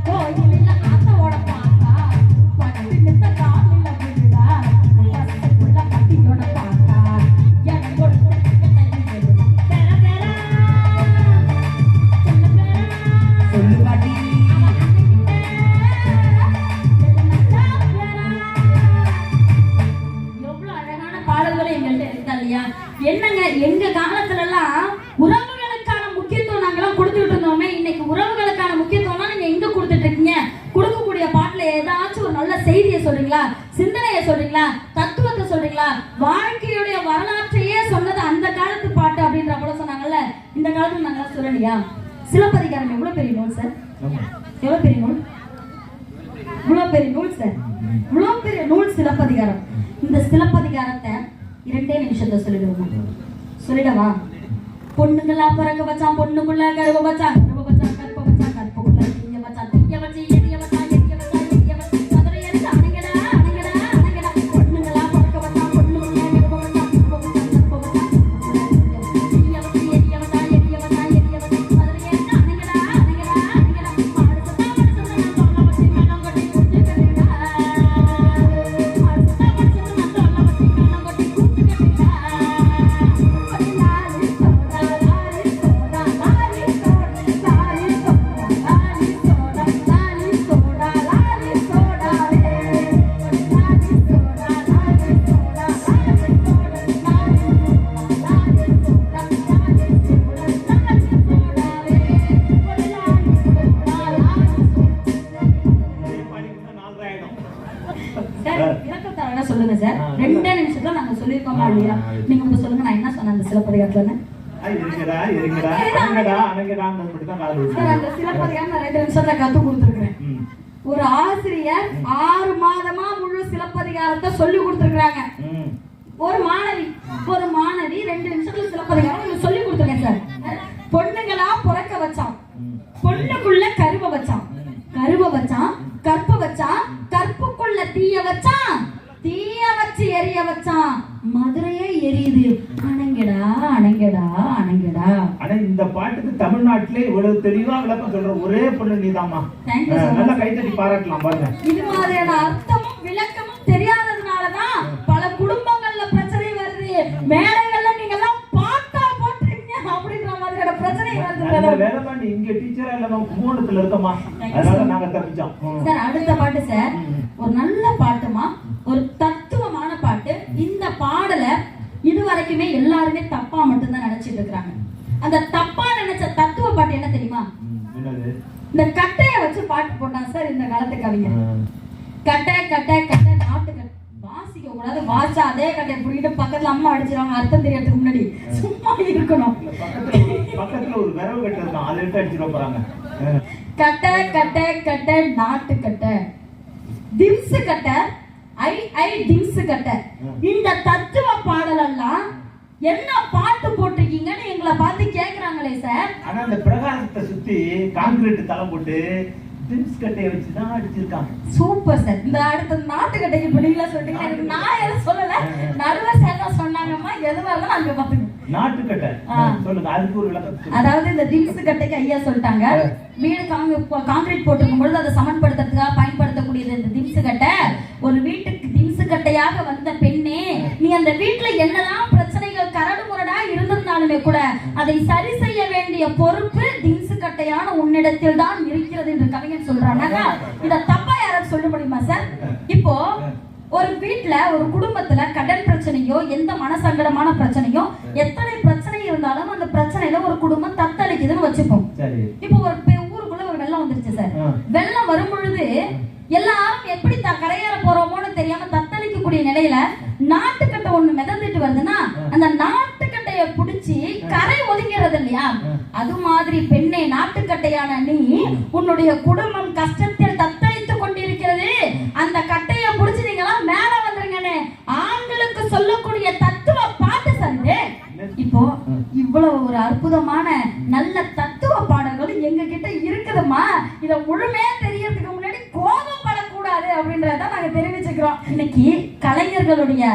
கோயிலில் ஆத்தோட பாத்தா பட்டு நித்த காலில விடுதா, பசுக்குள்ள பட்டியோட பாத்தா எனக்கு கொடுத்து பேர பேரா சொல்ல பேரா சொல்லு பாட்டி. எவ்வளவு அழகான பாடல்களும் எங்கள்கிட்ட இருக்கா இல்லையா? என்னங்க எங்க காலத்துல எல்லாம் உறவுகளுக்கான முக்கியத்துவம் நாங்கெல்லாம் கொடுத்துட்டு இருந்தோமே, இன்னைக்கு உறவுகளுக்கான முக்கியத்துவம்லாம் நீங்க எங்க கொடுத்துட்டு இருக்கீங்க? கொடுக்கக்கூடிய பாட்டுல ஏதாச்சும் ஒரு நல்ல செய்தியை சொல்றீங்களா? சிந்தனையை சொல்றீங்களா? தத்துவத்தை சொல்றீங்களா? வாழ்க்கையுடைய வரலாற்றையே சொன்னது அந்த காலத்து பாட்டு அப்படின்ற போல சொன்னாங்கல்ல, இந்த காலத்துல நாங்கெல்லாம் சொல்லலையா? சிலப்பதிகாரம் எவ்வளவு பெரிய நூல் சார்? எவ்வளவு பெரிய நூல்? இவ்வளவு பெரிய நூல் சார், இவ்வளவு பெரிய நூல் சிலப்பதிகாரம். இந்த சிலப்பதிகாரத்தை 2 நிமிஷத்துல சொல்லிடுவோம். சொல்லிடவா? பொண்ணுங்களா பிறக்க வச்சான், பொண்ணுக்குள்ள கருவ வச்சான், கருவ வச்சான், கற்ப வச்சான், கற்பக்குள்ள தீய வச்சான், தீய வச்சு எரிய வச்சான், எரிய வச்சான், எரிய வச்சு சதுரை எடுத்து அணங்கடா அணங்கடா அணங்கடா. பொண்ணுங்களா பிறக்க வச்சான், பொண்ணுக்குள்ள கருவ வச்சான், கருவ வச்சான், கற்ப வச்சான், தீய வச்சு எரிய வச்சான், எரிய வச்சான், எரிய வச்சு சதுரை எடுத்து அணங்கடா அணங்கடா அணங்கடா. மாடு சத்தா நான் சொல்ல வச்சு மேலம் கொட்டி கூத்து கட்டிடா, மாடு சத்தா நான் சொல்ல வச்சு மேலம் கொட்டி கூத்து கட்டிடா. ஒரு நாள் சொல்றாரா அழகா சொல்லுங்க சார். 2 நிமிஷத்துல நாங்க சொல்லிருக்கோமா இல்லையா? நீங்க இப்ப சொல்லுங்க, நான் என்ன சொன்னேன் அந்த சிலப்பதிகாரத்துல? அந்த சிலப்பதிகாரம் நான் 2 நிமிஷத்துல கத்து கொடுத்துருக்கேன். ஒரு ஆசிரியர் 6 மாதமா முழு சிலப்பதிகாரத்தை சொல்லி கொடுத்துருக்காங்க. ஒரு மாணவி 2 நிமிஷத்துல சிலப்பதிகாரம் சொல்லி கொடுத்துருக்கேன் சார். பொண்ணுங்களா பிறக்க வச்சான், பொண்ணுக்குள்ள கருவ வச்சான், கற்ப வச்சான், கற்புக்குள்ள தீய வச்சான், தீய வச்சு எரிய வச்சான், மதுரையே எரியுது. அணங்கடா அணங்கடா அணங்கடா. ஆனா இந்த பாட்டுக்கு தமிழ்நாட்டிலே இவ்வளவு தெளிவா விளக்கம் சொல்ற ஒரே பொண்ணு நீதாம்மா. நல்லா கைத்தட்டி பாராட்டலாம் பாருங்க. இது மாதிரியான அர்த்தமும் விளக்கமும் தெரியாததுனாலதான் பல குடும்பங்கள்ல பிரச்சனை வருது. மேடைகள்ல நீங்க எல்லாம் பாட்டா போட்டுறீங்க அப்படின்ற மாதிரியான பிரச்சனை வருது. வேலை பண்ணி இங்க டீச்சரா இல்ல மூணுத்துல இருக்கமா, அதனால நாங்க தப்பிச்சோம் சார். அடுத்த பாட்டு சார் ஒரு நல்ல பாட்டுமா, ஒரு தத்துவமான பாட்டு. இந்த பாடல இதுவரைக்குமே எல்லாருமே தப்பா மட்டும்தான் நினைச்சிட்டு இருக்காங்க. அந்த தப்பா நினைச்ச தத்துவ பாட்டு என்ன தெரியுமா? இந்த கட்டைய வச்சு பாட்டு போட்டான் சார் இந்த காலத்து கவிஞர். கட்டை கட்டை கட்டை நாட்டு கட்டை வாசிக்க கூடாது, வாசா அதே கட்டையை புடிக்கிட்டு பக்கத்துல அம்மா அடிச்சிருவாங்க, அர்த்தம் தெரியறதுக்கு முன்னாடி சும்மா இருக்கணும். பக்கத்துல ஒரு விரவு கட்டை இருக்கும், அதை எடுத்து அடிச்சிட போறாங்க. கட்டை கட்டை கட்டை நாட்டு கட்டை, திம்சு கட்டை, ஐ திம்சு கட்டை. இந்த தத்துவ பாடல் எல்லாம் என்ன பாட்டு போட்டிருக்கீங்கன்னு எங்களை பார்த்து கேக்குறாங்களே சார். ஆனா அந்த பிரகாரத்தை சுத்தி கான்கிரீட் தளம் போட்டு திம்ஸ் கட்டையை வச்சுதான் அடிச்சிருக்காங்க. Super sir. இந்த அடுத்த நாட்டு கட்டைக்கு பிடிக்கல சொல்லிட்டீங்க. எனக்கு நான் எதுவும் சொல்லல, நடுவ சார் சொன்னாங்கம்மா. எதுவா இருந்தாலும் அங்க பாத்துங்க. நாட்டு கட்டை சொல்லுங்க, அதுக்கு ஒரு விளக்கம். அதாவது இந்த திம்ஸ் கட்டைக்கு ஐயா சொல்லிட்டாங்க, வீடு கான்கிரீட் போட்டிருக்கும் பொழுது அதை சமன்படுத்துறதுக்காக பயன்படுத்தக்கூடியது இந்த திம்ஸ் கட்டை. ஒரு வீட்டுக்கு திம்ஸ் கட்டையாக வந்த பெண்ணே, நீ அந்த வீட்டுல என்னதான் பிரச்சனைகள் கரடு முரடா இருந்திருந்தாலுமே கூட அதை சரி செய்ய வேண்டிய பொறுப்பு திம்ஸ் கட்டையான உன்னிடத்தில் தான் இருக்கிறது என்று கவிஞர் சொல்றாங்க. இத தப்பா யாராவது சொல்ல முடியுமா சார்? இப்போ ஒரு வீட்டுல ஒரு குடும்பத்துல கடன் பிரச்சனையோ எந்த மனசங்கடமான பிரச்சனையோ எத்தனை பிரச்சனை இருந்தாலும் அந்த பிரச்சனையில ஒரு குடும்பம் தத்தளிக்குதுன்னு வச்சுப்போம். இப்போ ஒரு ஊருக்குள்ள ஒரு வெள்ளம் வந்துருச்சு சார். வெள்ளம் வரும் பொழுது எல்லாரும் எப்படி கரையேற போறோமோன்னு தெரியாம தத்தளிக்கக்கூடிய நிலையில நாட்டுக்கட்டை ஒண்ணு மிதந்துட்டு வருதுன்னா அந்த நாட்டுக்கட்டைய புடிச்சு கரை ஒதுங்கிறது இல்லையா? அது மாதிரி பெண்ணே, நாட்டுக்கட்டையான நீ உன்னுடைய குடும்பம் கஷ்டத்தில் தத்தளித்துக் கொண்டிருக்கிறது, அந்த கட்டைய புடிச்சு நீங்களா மேல வந்துருங்கன்னு ஆண்களுக்கு சொல்லக்கூடிய தத்துவ பாட்டு சண்டே. இப்போ இவ்வளவு ஒரு அற்புதமான நல்ல தத்துவ பாடல்கள் எங்க கிட்ட இருக்குதுமா. இத முழுமையா தெரியறதுக்கு முன்னாடி கோபப்படக்கூடாது அப்படின்றத நாங்க தெரிவிச்சுக்கிறோம். இன்னைக்கு கலைஞர்களுடைய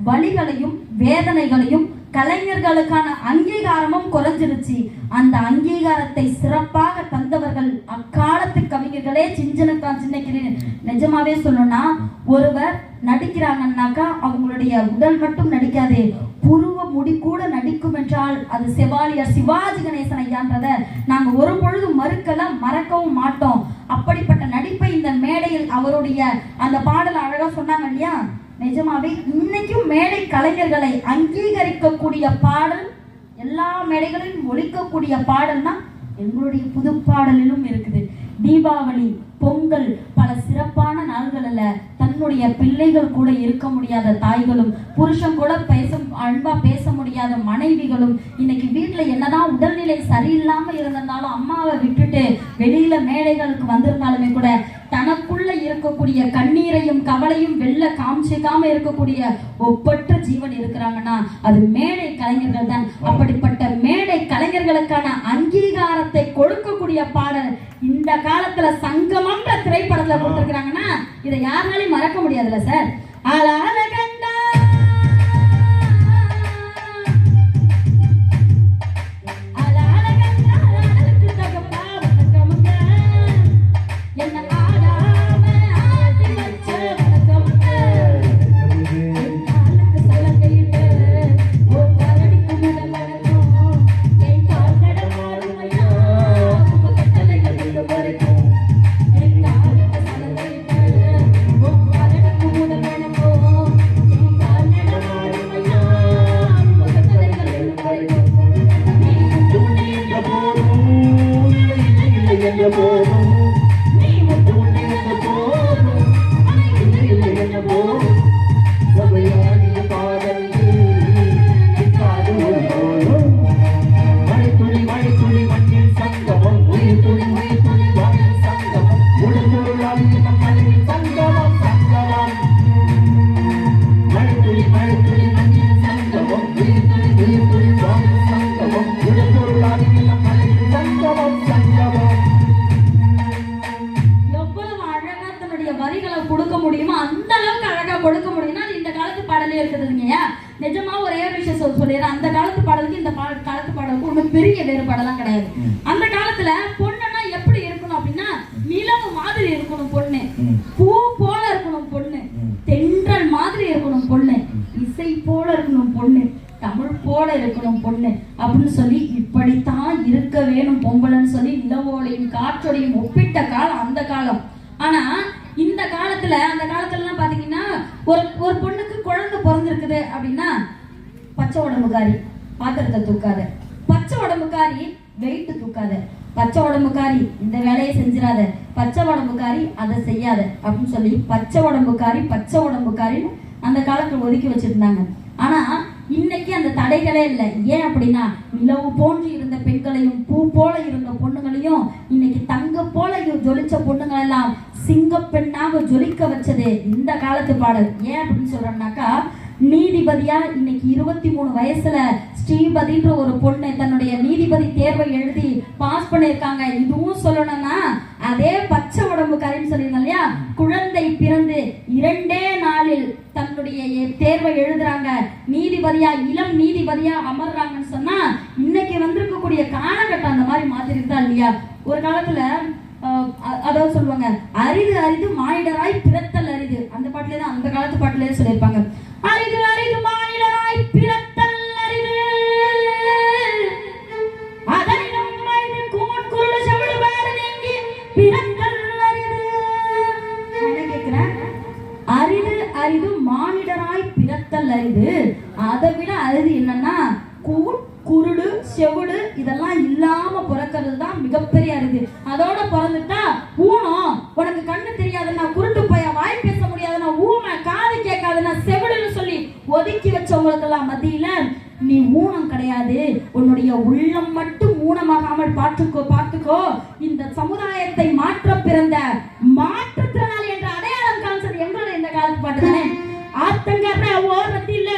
வலிகளையும் வேதனைகளையும் கலைஞர்களுக்கான அங்கீகாரமும் குறைஞ்சிருச்சு. அந்த அங்கீகாரத்தை சிறப்பாக தந்தவர்கள் அக்காலத்து கவிஞர்களே. சின்னக்கிளி நிஜமாவே சொல்லணும்னா, ஒருவர் நடிக்கிறாங்கன்னாக்கா அவங்களுடைய உடல் மட்டும் நடிக்காது, புருவ முடி கூட நடிக்கும் என்றால் அது செவாலியர் சிவாஜி கணேசன் ஐயான்றத நாங்க ஒரு பொழுது மறக்கவும் மாட்டோம். அப்படிப்பட்ட நடிப்பை இந்த மேடையில் அவருடைய அந்த பாடல் அழகா சொன்னாங்க இல்லையா? நிஜமாவே இன்னைக்கும் மேடை கலைஞர்களை அங்கீகரிக்கக்கூடிய பாடல், எல்லா மேடைகளிலும் ஒலிக்கக்கூடிய பாடல்னா எங்களுடைய புது பாடலிலும் இருக்குது. தீபாவளி, பொங்கல், பல சிறப்பான நாள்கள் அல்ல, தன்னுடைய பிள்ளைகள் கூட இருக்க முடியாத தாய்களும், புருஷன் கூட அன்பா பேச முடியாத மனைவிகளும், இன்னைக்கு வீட்டுல என்னதான் உடல்நிலை சரியில்லாம இருந்திருந்தாலும் அம்மாவை விட்டுட்டு வெளியில மேடைகளுக்கு வந்திருந்தாலுமே கூட தனக்குள்ள இருக்கக்கூடிய கண்ணீரையும் கவலையும் வெளில காமிச்சிக்காம இருக்கக்கூடிய ஒப்பற்ற ஜீவன் இருக்கிறாங்கன்னா அது மேடை கலைஞர்கள் தான். அப்படிப்பட்ட மேடை கலைஞர்களுக்கான அங்கீகாரத்தை கொடுக்கக்கூடிய பாடல் இந்த காலத்துல சங்கமன்ற திரைப்படத்துல கொடுத்திருக்கிறாங்கன்னா இதை யாராலையும் மறக்க முடியாதுல்ல சார். அழகண்டா Oh வரிகளை கொடுக்க முடியுமோ அந்த அளவுக்கு அழகா கொடுக்க முடியும்னா அது இந்த காலத்து பாடலே இருக்குதுங்க. நிஜமா ஒரே ஒரு விஷயம் சொல்லிடுறேன். அந்த காலத்து பாடலுக்கு இந்த காலத்து பாடலுக்கு ஒன்றும் பெரிய வேறுபாடெல்லாம் கிடையாது. அந்த காலத்துல பொண்ணுன்னா எப்படி இருக்கணும் அப்படின்னா நிலவு மாதிரி இருக்கணும் பொண்ணு, பூ போல இருக்கணும் பொண்ணு, தென்றல் மாதிரி இருக்கணும் பொண்ணு, இசை போல இருக்கணும் பொண்ணு, தமிழ் போல இருக்கணும் பொண்ணு அப்படின்னு சொல்லி இப்படித்தான் இருக்க வேணும் பொம்பளைன்னு சொல்லி நிலவோடையும் காற்றோடையும் ஒப்பிட்ட காலம் அந்த காலம். ஆனா இந்த காலத்துல அந்த காலத்துலலாம் பாத்தீங்கன்னா ஒரு பொண்ணுக்கு குழந்தை பிறந்திருக்குது அப்படின்னா பச்சை உடம்புக்காரி பாத்திரத்தை தூக்காத, பச்சை உடம்புக்காரி வெயிட்டு தூக்காத, பச்சை உடம்புக்காரி இந்த வேலையை செஞ்சிடாத, பச்சை உடம்புக்காரி அதை செய்யாத அப்படின்னு சொல்லி பச்சை உடம்புக்காரின்னு அந்த காலத்துல ஒதுக்கி வச்சிருந்தாங்க. ஆனா இன்னைக்கு அந்த தடைகளே இல்லை. ஏன் அப்படின்னா நிலவு போன்று இருந்த பெண்களையும் பூ போல இருந்த பொண்ணுங்களையும் இன்னைக்கு தங்க போல ஜொலிச்ச பொண்ணுங்கள் எல்லாம் சிங்க பெண்ணாக ஜொலிக்க வச்சது இந்த காலத்து பாடல். ஏன் அப்படின்னு சொல்றோம்னாக்கா நீதிபதியா இன்னைக்கு 23 வயசுல ஸ்ரீபதின்ற ஒரு பொண்ணு தன்னுடைய நீதிபதி தேர்வை எழுதி பாஸ் பண்ணியிருக்காங்க. இதுவும் சொல்லணும்னா அதே பச்சை உடம்புக்காரின்னு சொல்லியிருந்தோம் இல்லையா, குழந்தை பிறந்து 2 நாளில் தன்னுடைய தேர்வை எழுதுறாங்க, நீதிபதியா இளம் நீதிபதியா அமர்றாங்கன்னு சொன்னா இன்னைக்கு வந்திருக்கக்கூடிய காலகட்டம் அந்த மாதிரி மாத்தி இருந்தா இல்லையா. ஒரு காலத்துல அதாவது சொல்லுவாங்க அரிது அரிது மானிடராய் பிறத்தல் அரிது, அந்த பாட்டுல தான் அந்த காலத்து பாட்டுல சொல்லியிருப்பாங்க. அரிது அரிது மானிடராய் பிறத்தல் அரிது, அதனிடம் வயது கூன் குருடு செவிடு வேறு நீங்கி பிறத்தல் அரிது. என்ன கேட்கிறேன், அரிது அரிது மானிடராய் பிறத்தல் அரிது, அதை விட அரிது என்னன்னா கூன் குருடு செவிடு இதெல்லாம் இல்லாம பிறக்கிறது தான் மிகப்பெரிய அரிது. அதோட பிறந்துட்டா ஊனம், உனக்கு கண்ணு தெரியாதுன்னா குருட்டு பைய, வாய் பேச முடியாதுன்னா ஊமை, காது கேட்காதுன்னா செவிடுன்னு சொல்லி ஒதுக்கி வச்சவங்களுக்கெல்லாம் மத்தியில நீ ஊனம் கிடையாது, உன்னுடைய உள்ளம் மட்டும் ஊனமாகாமல் பார்த்துக்கோ, இந்த சமுதாயத்தை மாற்ற பிறந்த மாற்றுத்திறனாளி என்ற அடையாளம் காமிச்சது எங்களுடைய இந்த காலத்து பாட்டு தானே. ஆத்தங்கர ஓரத்தில்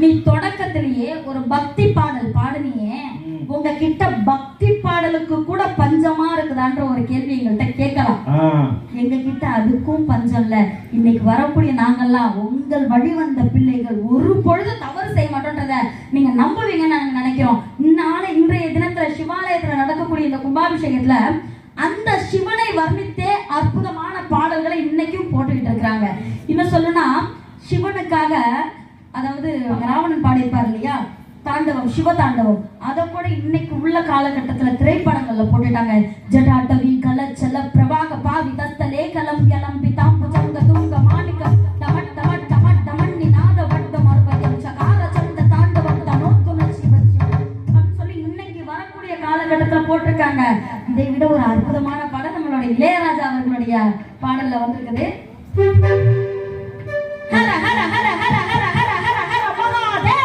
நீ தொடக்கத்திலேயே ஒரு பக்தி பாடல் பாடுனியே, உங்ககிட்ட பக்தி பாடலுக்கு கூட பஞ்சமா இருக்குதான்ற ஒரு கேள்வி எங்கள்கிட்ட கேட்கலாம். எங்க கிட்ட அதுக்கும் பஞ்சம் இல்ல. இன்னைக்கு வரக்கூடிய நாங்கெல்லாம் உங்கள் வழி வந்த பிள்ளைகள் ஒரு பொழுது தவறு செய்ய மாட்டோன்றத நீங்க நம்புவீங்கன்னு நாங்க நினைக்கிறோம். இன்றைய தினத்துல சிவாலயத்துல நடக்கக்கூடிய இந்த கும்பாபிஷேகத்துல அந்த சிவனை வர்ணித்தே அற்புதமான பாடல்களை இன்னைக்கும் போட்டுக்கிட்டு இருக்கிறாங்க. இன்னும் சொல்லுனா சிவனுக்காக, அதாவது ராவணன் பாடியிருப்பார் இல்லையா தாண்டவம், சிவ தாண்டவம், அதை கூட இன்னைக்கு உள்ள காலகட்டத்துல திரைப்படங்கள்ல போட்டுட்டாங்க. ஜடாட்டவி கலச்சல பிரபாக பாவி தஸ்தலே கலம் யலம்பி தாம்பு சங்க துங்க மாணிக்க டமட் டமட் டமட் டமன்னி நாத வட்ட மர்வயம் சகார சந்த தாண்டவம் தனோத்துன சிவசி அப்படின்னு சொல்லி இன்னைக்கு வரக்கூடிய காலகட்டத்துல போட்டிருக்காங்க. இதை விட ஒரு அற்புதமான பாடல் நம்மளுடைய இளையராஜா அவர்களுடைய பாடல்ல வந்திருக்குது. ஹர ஹர ஹர ஹர ஹர ஹர ஹர ஹர மகாதேவ்,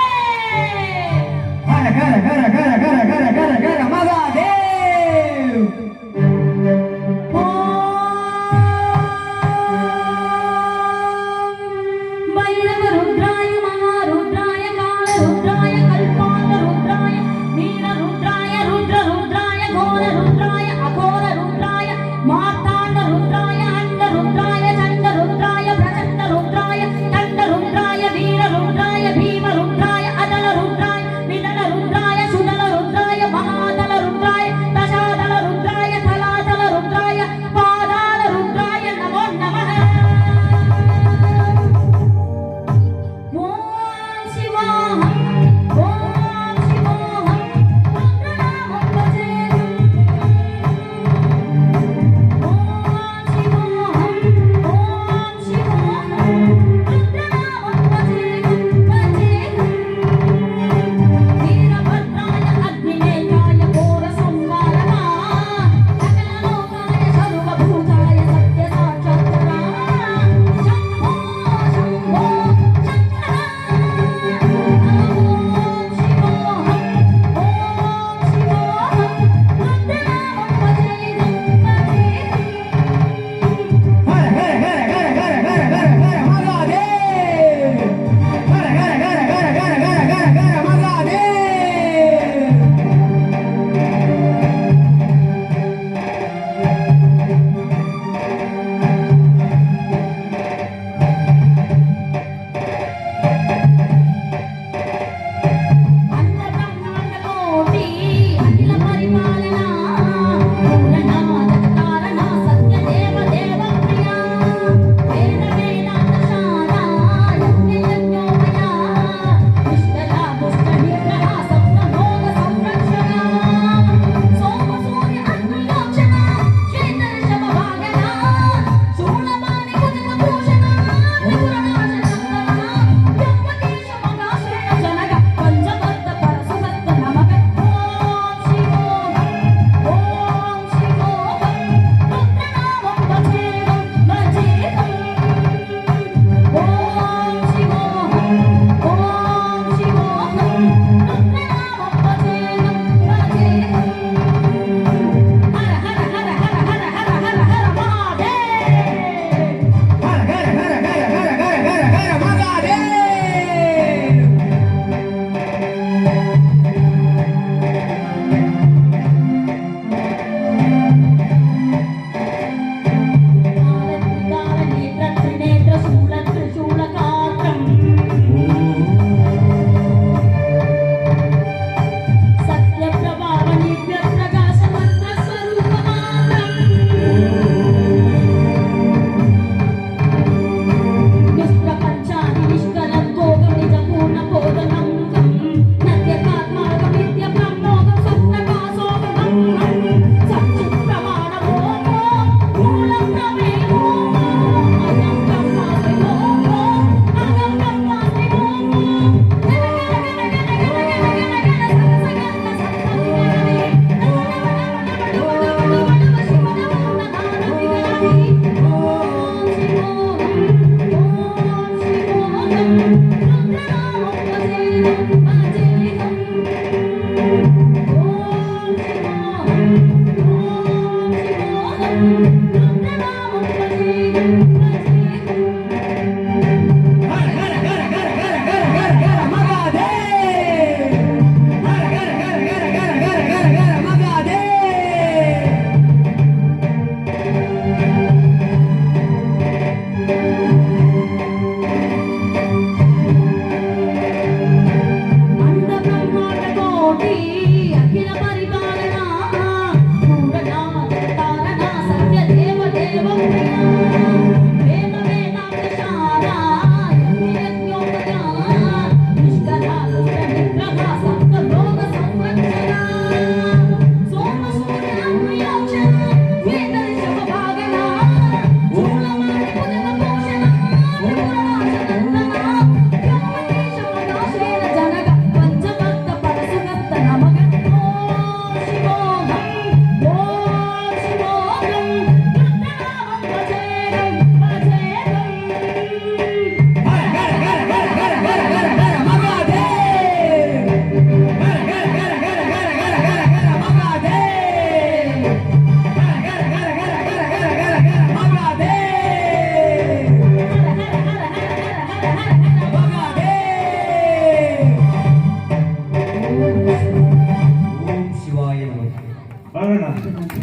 ஹர ஹர ஹர ஹர ஹர ஹர ஹர ஹர மகாதேவ். பைரவ ருத்ராய மகா ருத்ராய கால ருத்ராய கல்பால ருத்ராய வீர ருத்ராய ருத்ர ருத்ராய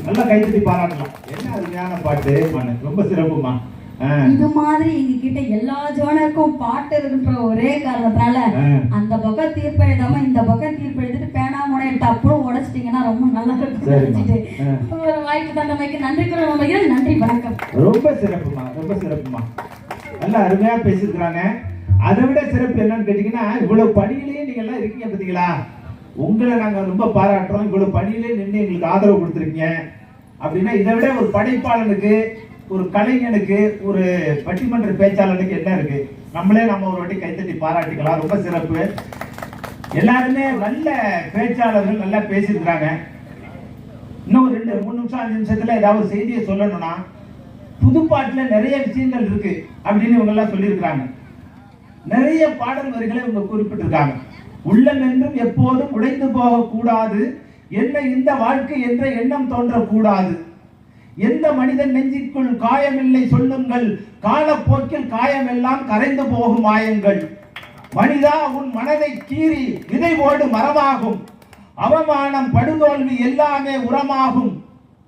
நல்லா கைத்தட்டி பாராட்டலாம். என்ன அருமையான பாட்டு, ரொம்ப சிறப்புமா. இது மாதிரி எங்க கிட்ட எல்லா ஜோனருக்கும் பாட்டு இருக்குன்ற ஒரே காரணத்தினால அந்த பக்கம் தீர்ப்பு எழுதாம இந்த பக்கம் தீர்ப்பு எழுதிட்டு பேனா முனை எடுத்து அப்புறம் உடைச்சிட்டீங்கன்னா ரொம்ப நல்லா இருக்கும். ஒரு வாய்ப்பு தந்தமைக்கு நன்றி கூற நன்றி, வணக்கம். ரொம்ப சிறப்புமா, ரொம்ப சிறப்புமா. நல்லா அருமையா பேசியிருக்கிறாங்க. அதை விட சிறப்பு என்னன்னு கேட்டீங்கன்னா, இவ்வளவு பணியிலேயே நீங்க எல்லாம் இருக்கீங்க பார்த்தீங்களா, உங்களை நாங்க ரொம்ப பாராட்டுறோம். இவ்வளவு பணியிலே நின்று எங்களுக்கு ஆதரவு கொடுத்துருக்கீங்க அப்படின்னா, இதை விட ஒரு படைப்பாளனுக்கு, ஒரு கலைஞனுக்கு, ஒரு பட்டிமன்ற பேச்சாளனுக்கு என்ன இருக்கு? நம்மளே நம்ம ஒரு வாட்டி கைத்தட்டி பாராட்டிக்கலாம். ரொம்ப சிறப்பு. எல்லாருமே நல்ல பேச்சாளர்கள், நல்லா பேசியிருக்கிறாங்க. இன்னும் ஒரு 2-3 நிமிஷம் 5 நிமிஷத்துல ஏதாவது செய்தியை சொல்லணும்னா, புதுப்பாட்டுல நிறைய விஷயங்கள் இருக்கு அப்படின்னு இவங்க எல்லாம் சொல்லியிருக்கிறாங்க. நிறைய பாடல் வரிகளை இவங்க குறிப்பிட்டிருக்காங்க. உள்ளம் என்றும் எப்போதும் உடைந்து போக கூடாது, என்ன இந்த வாழ்க்கை என்ற எண்ணம் தோன்றக்கூடாது, எந்த மனிதன் நெஞ்சிற்குள் காயமில்லை சொல்லுங்கள், காலப்போக்கில் காயமெல்லாம் கரைந்து போகும் மாயங்கள், மனிதா உன் மனதை கீறி விதை போடு மரமாகும், அவமானம் படுதோல்வி எல்லாமே உரமாகும்,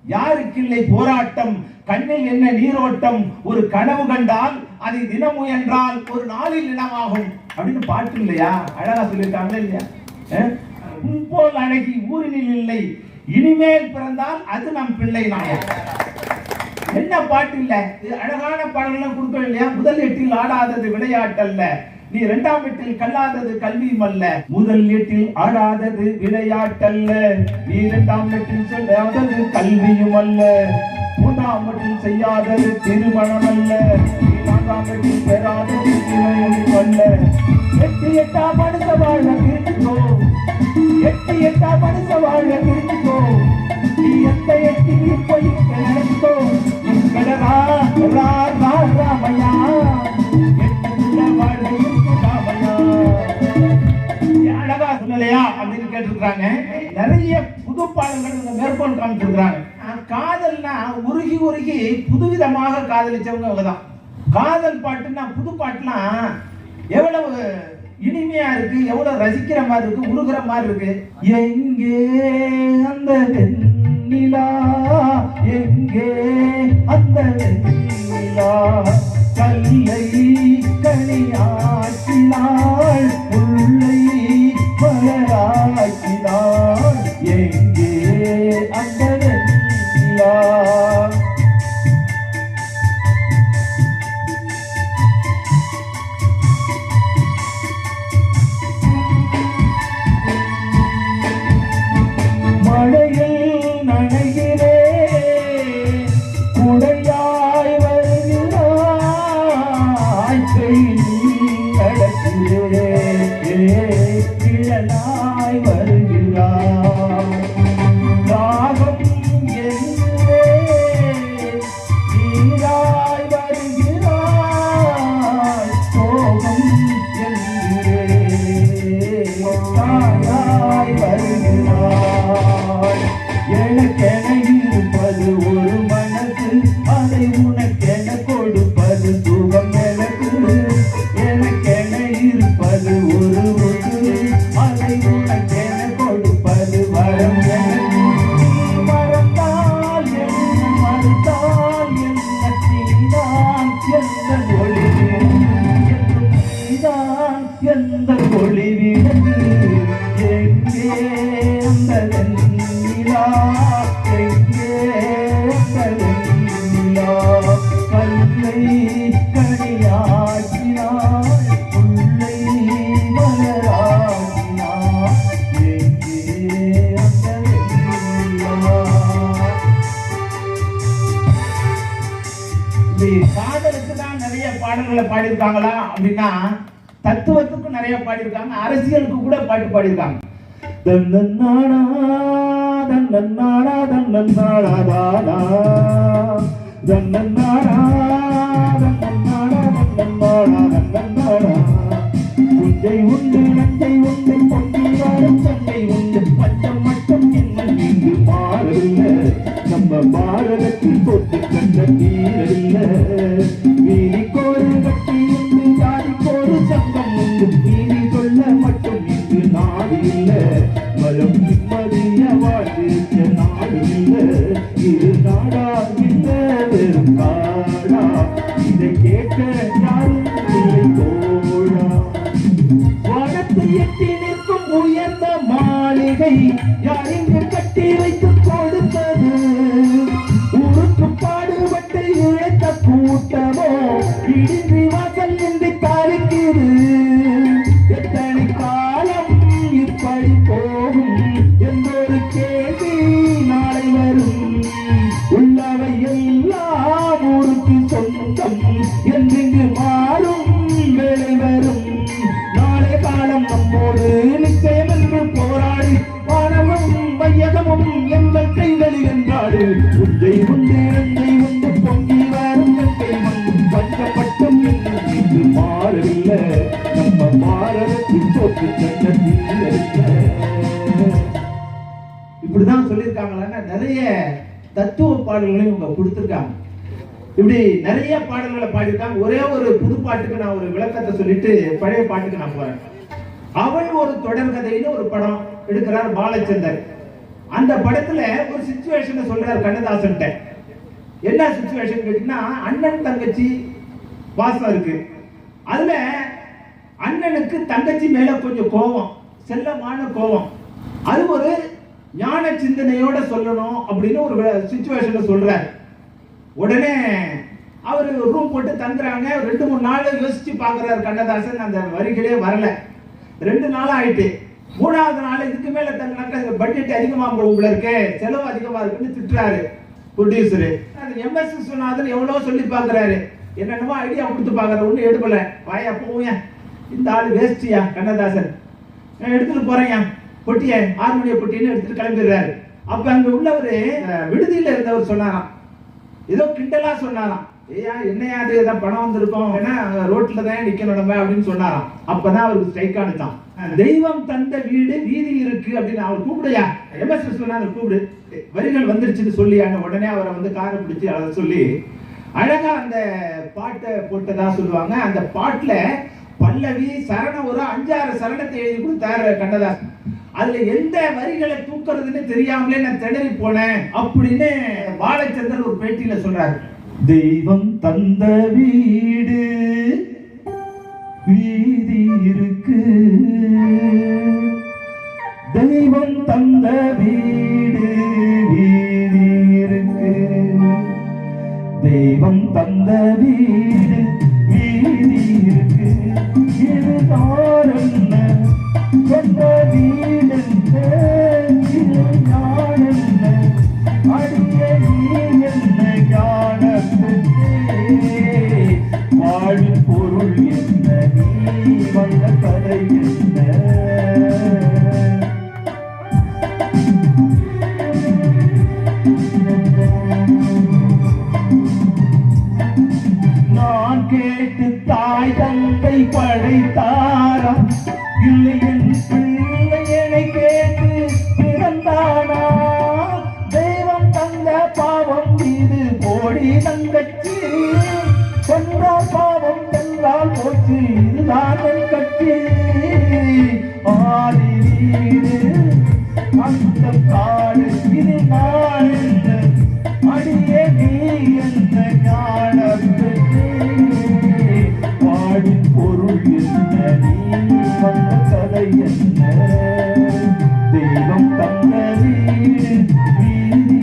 யாருக்கில்லை போராட்டம் கண்ணில் என்ன நீரோட்டம், ஒரு கனவு கண்டால் அதை தினம் முயன்றால் ஒரு நாளில் நிலமாகும் அப்படின்னு பாட்டு இல்லையா? அழகா சொல்லியிருக்காங்களே இல்லையா? போல் அழகி ஊரினில் இல்லை, இனிமேல் பிறந்தால் அது நம் பிள்ளை நாயம். என்ன பாட்டு இல்ல? அழகான பாடல்கள் கொடுக்கணும் இல்லையா? முதல் 8 ஆடாதது விளையாட்டல்ல, நீ 2ஆம் 8 கல்லாதது கல்வியும் அல்ல. முதல் 8 ஆடாதது விளையாட்டல்ல, நீ 2ஆம் 8 சொல்லாதது கல்வியும் அல்ல. 3ஆம் 8 செய்யாதது திருமணம் அல்ல, நீ 4ஆம் 8 பெறாதது திருமணம் அல்ல. 8 மனுஷ வாழ திருக்கோ, 8 மனுஷ வாழ திருக்கோ, நீ எந்த 8 போய் நினைக்கோ, ராமையா அழகா சொல்லலையா அப்படின்னு கேட்டிருக்காங்க. நிறைய புது பாடல்கள் மேற்கோள் காமிச்சிருக்கிறாங்க. காதல்னா உருகி உருகி புதுவிதமாக காதலிச்சவங்க அவங்கதான். காதல் பாட்டுன்னா, புது பாட்டுலாம் எவ்வளவு இனிமையா இருக்கு, எவ்வளவு ரசிக்கிற மாதிரி இருக்கு, உருகிற மாதிரி இருக்கு. எங்கே அந்த வெண்ணிலா, எங்கே அந்த வெண்ணிலா, கல்லை கனியாக்கினாள், உள்ளை மலராக்கினாள், எங்கே அந்த வெண்ணிலா. மழையில் நனைகிறேன், குடையாய் வருகிறாய், நடக்கிறேன், கிழனாய் வருகிறாய், தாகம் என்கிறேன், நீராய் வருகிறாய், சோகம் என்கிறேன், தாயாய் வருகிறாய். எனக்கென இருப்பது ஒரு மனசு, எங்கே நிலா கல்லை கனியாக்கினாள் உள்ளை மலராக்கினாள் எங்கே அந்த வெண்ணிலா. காதலுக்கு தான் நிறைய பாடல்களை பாடியிருக்காங்களா அப்படின்னா தத்துவத்துக்கும் நிறைய பாடியிருக்காங்க, அரசியலுக்கு கூட பாட்டு பாடியிருக்காங்க. தன்னன்னானா தன்னன்னானா தன்னன்னானா தானா தன்னன்னானா தன்னன்னானா தன்னன்னானா தன்னன்னானா உஞ்சை உண்டு நஞ்சை உண்டு பொங்கி வரும் சண்டை உண்டு பச்சம் மட்டும் இன்னும் இங்கு மாறவில்லை நம்ம பாரதத்தில் தொட்டு கண்ட தீரவில்ல வீதிக்கோரு கட்டி உண்டு ஜாதிக்கோரு சங்கம் உண்டு நீதி சொல்ல மட்டும் இங்கு நாடு இல்லை வளம் நிம்மதிய வாழ்ந்த நாடு இல்லை இது நாடா இல்லை வெறும் காடா இதை கேட்க யாரும் இல்லை தோழா. வானத்தை எட்டி நிற்கும் உயர்ந்த மாளிகை யார் இங்கு கட்டி வைத்து கொடுத்தது ஊருக்கு பாடுபட்டு இழைத்த கூட்டமோ இடின்றி வாசல் நின்று தாளிக்கிறது. எத்தனை காலம் இப்படி போகும் என்றொரு கேள்வி நாளை வரும். உள்ளவை எல்லாம் ஊருக்கு சொந்தம் என்றிங்கு மாறும் வேலை வரும். நாளை காலம் நம்மோடு நிச்சயம் என்று போராடி வானமும் மையகமும் எங்கள் கைகளில் என்றாடு. உந்தை உண்டு நஞ்சை உண்டு பொங்கி வரும் எங்கை வந்து பஞ்சப்பட்டம் என்று மாறவில்லை நம்ம பாரதத்தின் சொத்து சட்டத்தில். இப்படிதான் சொல்லியிருக்காங்களா? நிறைய தத்துவ பாடல்களையும் இவங்க கொடுத்துருக்காங்க. இப்படி நிறைய பாடல்களை பாடியிருக்காங்க. ஒரே ஒரு புது பாட்டுக்கு நான் ஒரு விளக்கத்தை சொல்லிட்டு பழைய பாட்டுக்கு நான் போறேன். அவள் ஒரு தொடர்கதைன்னு ஒரு படம் எடுக்கிறார் பாலச்சந்தர். அந்த படத்துல ஒரு சிச்சுவேஷனை சொல்றாரு கண்ணதாசன். என்ன சிச்சுவேஷன் கேட்டீங்கன்னா, அண்ணன் தங்கச்சி வாசம் இருக்கு. அதுல அண்ணனுக்கு தங்கச்சி மேல கொஞ்சம் கோபம், செல்லமான கோபம். அது ஒரு ஞான சிந்தனையோட சொல்லணும் அப்படின்னு ஒரு சிச்சுவேஷனை சொல்றாரு. உடனே அவர் ரூம் போட்டு தங்குறாங்க. 2-3 நாள் யோசிச்சு பாக்குறாரு கண்ணதாசன். அந்த வரிகளே வரல. 2 நாள் ஆயிட்டு. 3வது நாள் இதுக்கு மேல தங்கினாக்க பட்ஜெட் அதிகமா உள்ள இருக்கு, செலவு அதிகமா இருக்குன்னு திட்டுறாரு ப்ரொடியூசரு. எம்எஸ் விஸ்வநாதன் எவ்வளவு சொல்லி பாக்குறாரு, என்னென்னமோ ஐடியா கொடுத்து பாக்குற, ஒண்ணு எடுக்கல. வாயா போயா, இந்த ஆளு வேஸ்டியா கண்ணதாசன், எடுத்துட்டு போறேன் பொட்டிய ஹார்மோனிய பொட்டின்னு எடுத்துட்டு கிளம்பிடுறாரு. அப்ப அங்க உள்ளவரு விடுதியில இருந்தவர் சொன்னாராம், ஏதோ கிண்டலா சொன்னாராம், ஏயா என்னையா அது ஏதாவது பணம் வந்திருக்கோம், ஏன்னா ரோட்ல தான் நிக்கணும் நம்ம அப்படின்னு சொன்னாராம். அப்பதான் அவருக்கு ஸ்ட்ரைக் ஆனுதான். தெய்வம் தந்த வீடு வீதி இருக்கு அப்படின்னு அவர் கூப்பிடுயா, எம்எஸ் விஸ்வநாதன் கூப்பிடு, வரிகள் வந்துருச்சுன்னு சொல்லி உடனே அவரை வந்து காரை பிடிச்சி அதை சொல்லி அழகா அந்த பாட்டை போட்டதா சொல்லுவாங்க. அந்த பாட்டுல பல்லவி சரணம் ஒரு 5-6 சரணத்தை எழுதி கொடுத்தாரு கண்ணதாசன். அதுல எந்த வரிகளை தூக்குறதுன்னு தெரியாமலே நான் திணறி போனேன் அப்படின்னு பாலச்சந்தர் ஒரு பேட்டியில சொல்றாரு. தெய்வம் தந்த வீடு வீதி இருக்கு, தெய்வம் தந்த வீடு வீதி இருக்கு, தெய்வம் தந்த வீடு வீதி இருக்கு, இது தாரென்ன சொந்த வீடு இது ஞானென்ன அடிய நீ என்ன ஞானத்துக்கு வாழும் பொருள் என்ன நீ வந்த கதை என்ன. நான் கேட்டு தாய் தந்தை படைத்தாரா, இல்லை என் பிள்ளையனை கேட்டு பிறந்தானா, தெய்வம் தந்த பாவம் இது போடி தங்கச்சி, கொன்றால் பாவம் சென்றால் போச்சு இதுதான் என் கட்சி, ஆதி வீடு அந்த காடு இது நான் என்ன அடியே நீ என்ன ஞானத்துக்கு வாழும் பொருள் என்ன நீ வந்த கதை என்ன, தெய்வம் தந்த வீடு வீதி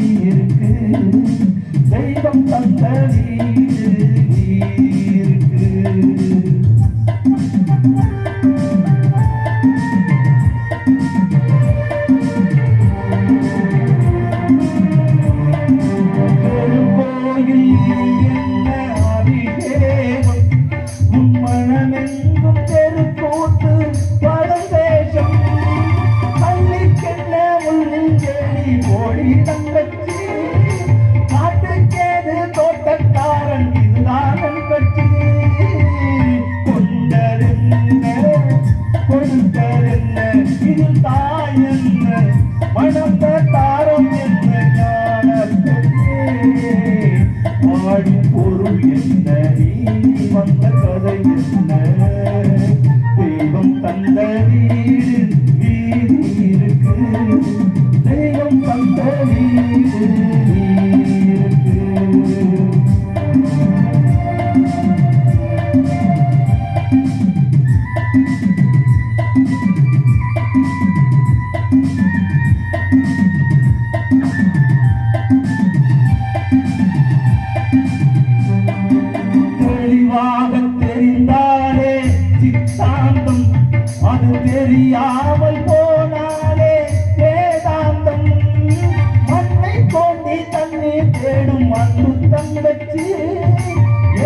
தேடும் அன்பு தங்கச்சி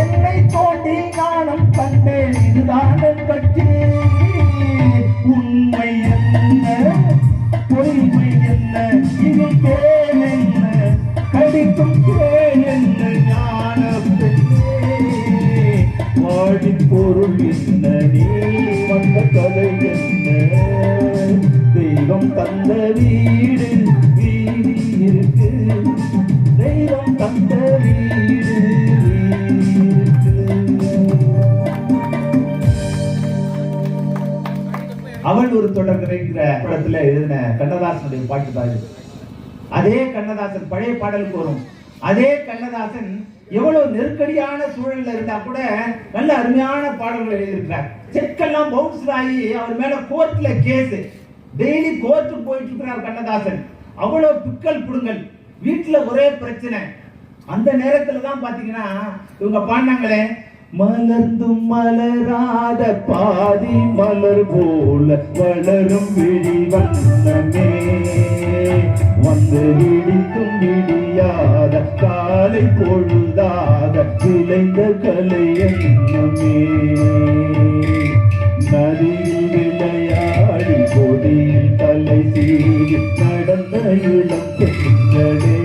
என்னை தோண்டி நானும் கண்டேன் இதுதான் கட்சி உண்மை என்ன பொய்மை என்ன இது கேள் என்ன கடிக்கும் கேள் என்ன ஞான பெண்ணே வாடி பொருள் என்ன நீ வந்த கதை என்ன தெய்வம் தந்த வீடு வீதி இருக்கு தெய்வம் தந்த வீடு அவள் ஒரு தொடர்கிற படத்துல எழுதின கண்ணதாசனுடைய பாட்டு தான் இது. அதே கண்ணதாசன் பழைய பாடலுக்கு வரும். அதே கண்ணதாசன் எவ்வளவு நெருக்கடியான சூழல்ல இருந்தா கூட நல்ல அருமையான பாடல்கள் எழுதியிருக்கிறார். செக்கெல்லாம் பவுன்ஸ் ஆகி அவர் மேல கோர்ட்ல கேஸ், டெய்லி கோர்ட்டுக்கு போயிட்டு இருக்கிறார் கண்ணதாசன். அவ்வளவு பிக்கல் புடுங்கல், வீட்டுல ஒரே பிரச்சனை. அந்த நேரத்துல தான் பாத்தீங்கன்னா இவங்க பாடினாங்களே, மலர்ந்தும் மலராத பாதி மலர் போல வளரும் விழி வண்ணமே வந்து விடித்தும் விடியாத காலை பொழுதாக விளைந்த கலை என்னமே நதியில் விளையாடி கொடியில் தலை சீறி நடந்த இளம் பெண்களே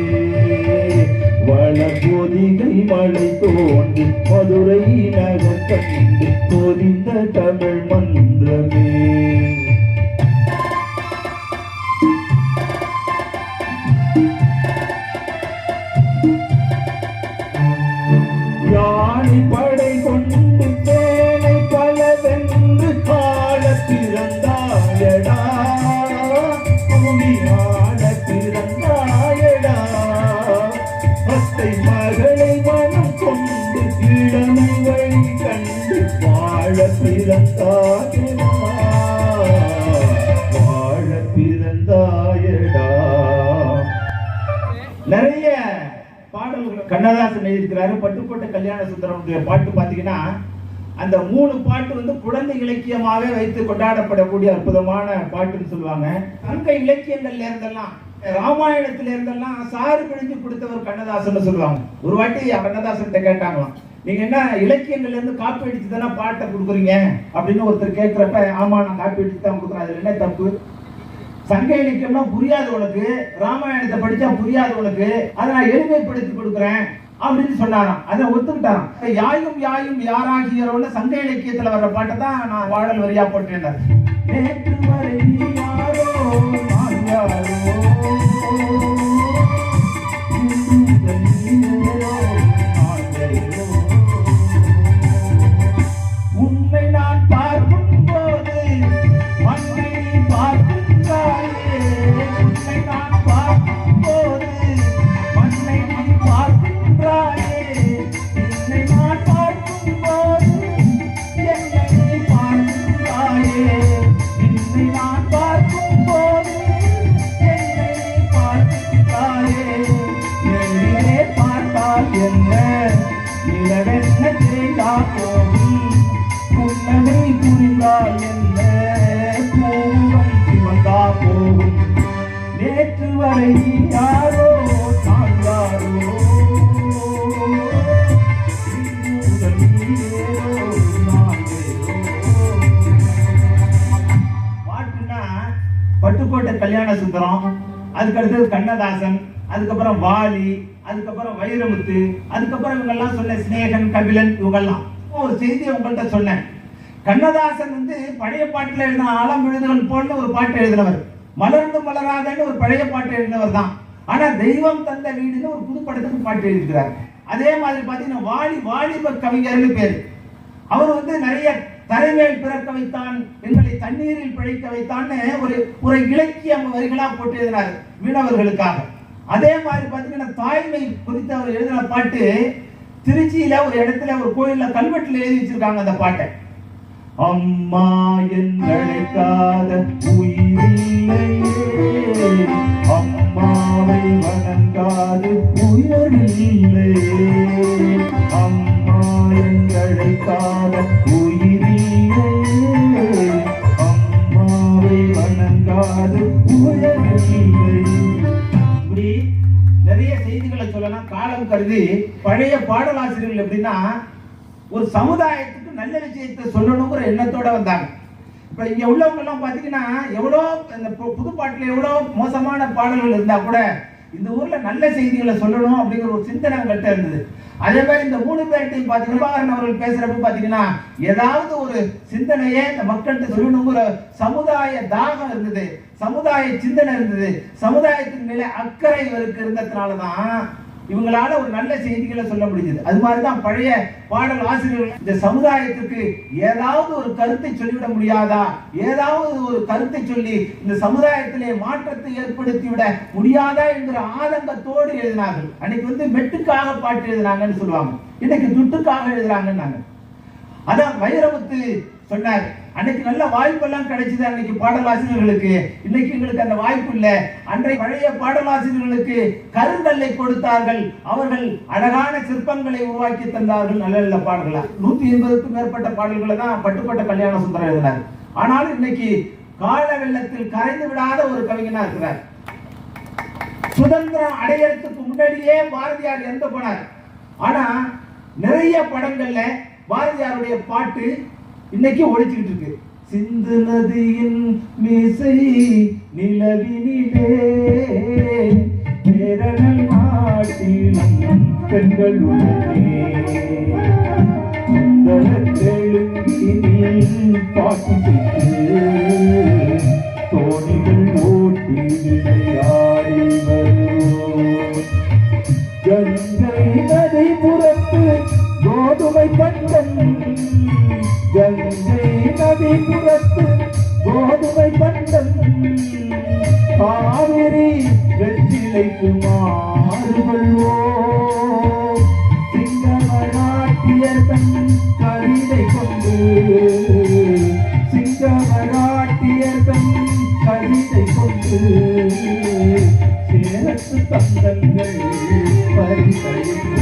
வளபொதிகை மழை தோன்றி மதுரை நகர் கண்டு பொதிந்த தமிழ் மன்றமே யானை படை கொண்டு சேனை பலவென்று கால பிறந்தாயடா பூமியான பிறந்தாயடா மகளை மனம் கொண்டு இளமை வழி கண்டு வாழ பிறந்தாயடா வாழ பிறந்தாயடா. நிறைய பாடல்கள் கண்ணதாசன் எழுதியிருக்கிறாரு. பட்டுக்கோட்டை கல்யாண சுந்தரனுடைய பாட்டு பாத்தீங்கன்னா அந்த 3 பாட்டு வந்து குழந்தை இலக்கியமாவே வைத்து கொண்டாடப்படக்கூடிய அற்புதமான பாட்டுன்னு சொல்லுவாங்க. சங்க இலக்கியங்கள்ல இருந்தெல்லாம், ராமாயணத்துல இருந்தெல்லாம் சாறு பிழிஞ்சு கொடுத்தவர் கண்ணதாசன் சொல்லுவாங்க. ஒரு வாட்டி கண்ணதாசன் கேட்டாங்களாம், நீங்க என்ன இலக்கியங்கள்ல இருந்து காப்பி அடிச்சு தானே பாட்டை கொடுக்குறீங்க அப்படின்னு ஒருத்தர் கேட்கிறப்ப, ஆமா நான் காப்பி அடிச்சு தான் கொடுக்குறேன், அதுல என்ன தப்பு? சங்க இலக்கியம்னா புரியாது உனக்கு, ராமாயணத்தை படிச்சா புரியாது உனக்கு, அதை நான் எளிமைப்படுத்தி கொடுக்குறேன் அப்படின்னு சொன்னாராம். அதை ஒத்துக்கிட்டாராம். யாயும் யாயும் யாராகியரோன்னு சங்க இலக்கியத்துல வர்ற பாட்டை தான் நான் பாடல் வரியா போட்டேன். நேற்று வரை யாரோ நான் யாரோ உன்னை நான் பார்க்கும் போது மண்ணை பார்க்கின்றாயே, உன்னை நான் பார்க்கும் போது மண்ணை நீ பார்க்கின்றாயே, என்னை நான் பார்க்கும் போது என்னை நீ பார்க்கின்றாயே, என்னை நான் பார்க்கும் போது என்னை நீ பார்க்கின்றாயே, என்னை பார்த்தால் என்ன நிலவென்ன தேடா போகும், புன்னகை புரிந்தால் என்ன பூவம் சிவந்தா போகும், நேற்று வரை யாரோ நான் யாரோ பாட்டுன்னா பட்டுக்கோட்டை கல்யாண சுந்தரம், அதுக்கு அடுத்தது கண்ணதாசன், அதுக்கப்புறம் வாலி, அதுக்கப்புறம் வைரமுத்து, அதுக்கப்புறம் இவங்கெல்லாம் சொன்ன சிநேகன், கபிலன், இவங்கெல்லாம். ஒரு செய்தியை உங்கள்கிட்ட சொன்னேன். கண்ணதாசன் வந்து பழைய பாட்டுல எழுதின ஆழம் விழுதுகள் போல ஒரு பாட்டு எழுதினவர், மலர்ந்து மலராதன்னு ஒரு பழைய பாட்டு எழுதினவர் தான். ஆனா தெய்வம் தந்த வீடுன்னு ஒரு புது படத்துக்கு பாட்டு எழுதிக்கிறார். அதே மாதிரி பாத்தீங்கன்னா வாலிப கவிஞர்னு பேரு. அவர் வந்து நிறைய தரைமேல் பிறக்க வைத்தான், எங்களை தண்ணீரில் பிழைக்க வைத்தான்னு ஒரு இலக்கிய வரிகளா போட்டு எழுதினார் மீனவர்களுக்காக. அதே மாதிரி பாத்தீங்கன்னா தாய்மை குறித்து அவர் எழுதின பாட்டு திருச்சியில ஒரு இடத்துல ஒரு கோயில்ல கல்வெட்டுல எழுதி வச்சிருக்காங்க அந்த பாட்டை. அம்மா என்றழைக்காத உயிரில்லையே, அம்மாவை வணங்காது உயிரில்லையே, அம்மா என்றழைக்காத உயிரில்லையே, அம்மாவை வணங்காது உயிரில்லையே. இப்படி நிறைய செய்திகளை சொல்லலாம், காலம் கருதி. பழைய பாடலாசிரியர்கள் எப்படின்னா ஒரு சமுதாயத்துக்கு நல்ல விஷயத்தை சொல்லணுங்கிற எண்ணத்தோட வந்தாங்க. இப்ப இங்க உள்ளவங்க எல்லாம் பாத்தீங்கன்னா எவ்வளோ இந்த புது பாட்டுல எவ்வளோ மோசமான பாடல்கள் இருந்தா கூட இந்த ஊர்ல நல்ல செய்திகளை சொல்லணும் அப்படிங்கிற ஒரு சிந்தனை அவங்கள்ட்ட இருந்தது. அதே மாதிரி இந்த 3 பேர்ட்டையும் பாத்தீங்கன்னா அவர்கள் பேசுறப்ப பாத்தீங்கன்னா ஏதாவது ஒரு சிந்தனையை இந்த மக்கள்கிட்ட சொல்லணுங்கிற சமுதாய தாகம் இருந்தது, சமுதாய சிந்தனை இருந்தது, சமுதாயத்தின் மேல அக்கறை இவருக்கு இருந்ததுனாலதான் இவங்களால ஒரு நல்ல செய்திகளை சொல்ல முடிஞ்சது. அது மாதிரிதான் பழைய பாடல் ஆசிரியர்கள் இந்த சமுதாயத்துக்கு ஏதாவது ஒரு கருத்தை சொல்லிவிட முடியாதா, ஏதாவது ஒரு கருத்தை சொல்லி இந்த சமுதாயத்திலே மாற்றத்தை ஏற்படுத்திவிட முடியாதா என்கிற ஆதங்கத்தோடு எழுதினார்கள். அன்னைக்கு மெட்டுக்காக பாட்டு எழுதினாங்கன்னு சொல்லுவாங்க, இன்னைக்கு துட்டுக்காக எழுதுறாங்கன்னாங்க. அதான் வைரமுத்து சொன்னார், அன்னைக்கு நல்ல வாய்ப்பெல்லாம் கிடைச்சது அன்னைக்கு பாடலாசிரியர்களுக்கு, இன்னைக்கு எங்களுக்கு அந்த வாய்ப்பு இல்லை. அன்றை பழைய பாடலாசிரியர்களுக்கு கருங்கல்லை கொடுத்தார்கள், அவர்கள் அழகான சிற்பங்களை உருவாக்கி தந்தார்கள், நல்ல நல்ல பாடல்களா. 180க்கும் மேற்பட்ட பாடல்களை தான் பட்டுக்கோட்டை கல்யாண சுந்தரம் எழுதினார். ஆனாலும் இன்னைக்கு கால வெள்ளத்தில் கரைந்து விடாத ஒரு கவிஞனா இருக்கிறார். சுதந்திரம் அடையறதுக்கு முன்னாடியே பாரதியார் இறந்து போனார். ஆனா நிறைய படங்கள்ல பாரதியாருடைய பாட்டு இன்னைக்கு ஒழிச்சுக்கிட்டு இருக்கு. சிந்து நதியின் மீசை நிலவினிலே கேரளம் நாட்டிலும் பெண்கள் உள்ளே பாட்டு தோணிகள் ஓட்டி விளையாடி வரும் கங்கை நதி புறத்து கோதுமை பட்டம், கங்கை நதி புறத்து கோதுமை பட்டம், காவிரி வெற்றிலைக்கு மாறுகொள்வோ சிங்கமராட்டியர்தன் கவிதை கொண்டு, சிங்கமராட்டியர்தன் கவிதை கொண்டு சேரத்து தந்தங்கள் பரிசளிப்போ.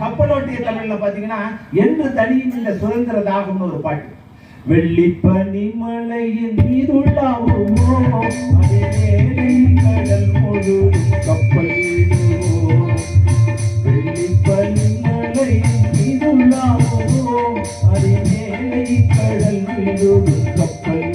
கப்பலோட்டிய தமிழ்ல பாத்தீங்கன்னா என்று தனியும் இந்த சுதந்திர தாகம்னு ஒரு பாட்டு. வெள்ளிப்பனி மலையின் மீதுள்ளாவுமோ அதே கடல் முழுதும் கப்பல், வெள்ளிப்பனி மலையின் மீதுள்ளாவுமோ அதே கடல் முழுதும் கப்பல்.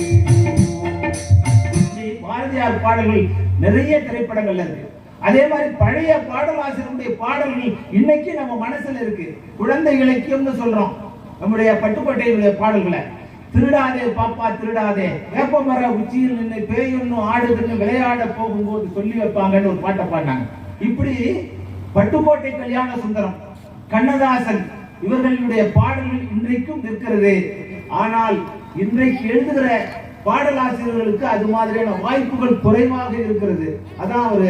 பாரதியார் பாடல்கள் நிறைய திரைப்படங்கள்ல இருக்கு. அதே மாதிரி பழைய பாடலாசிரியருடைய பாடல்கள் இன்னைக்கு நம்ம மனசுல இருக்கு. குழந்தை இலக்கியம்னு சொல்றோம் நம்முடைய பட்டுக்கோட்டையுடைய பாடல்களை. திருடாதே பாப்பா திருடாதே, வேப்பமர உச்சியில் நின்று பேயொன்னு ஆடுதுன்னு விளையாட போகும்போது சொல்லி வைப்பாங்கன்னு ஒரு பாட்டை பாடினாங்க. இப்படி பட்டுக்கோட்டை கல்யாண சுந்தரம், கண்ணதாசன் இவர்களுடைய பாடல்கள் இன்றைக்கும் இருக்கிறது. ஆனால் இன்றைக்கு எழுதுகிற பாடலாசிரியர்களுக்கு அது மாதிரியான வாய்ப்புகள் குறைவாக இருக்கிறது. அதான் ஒரு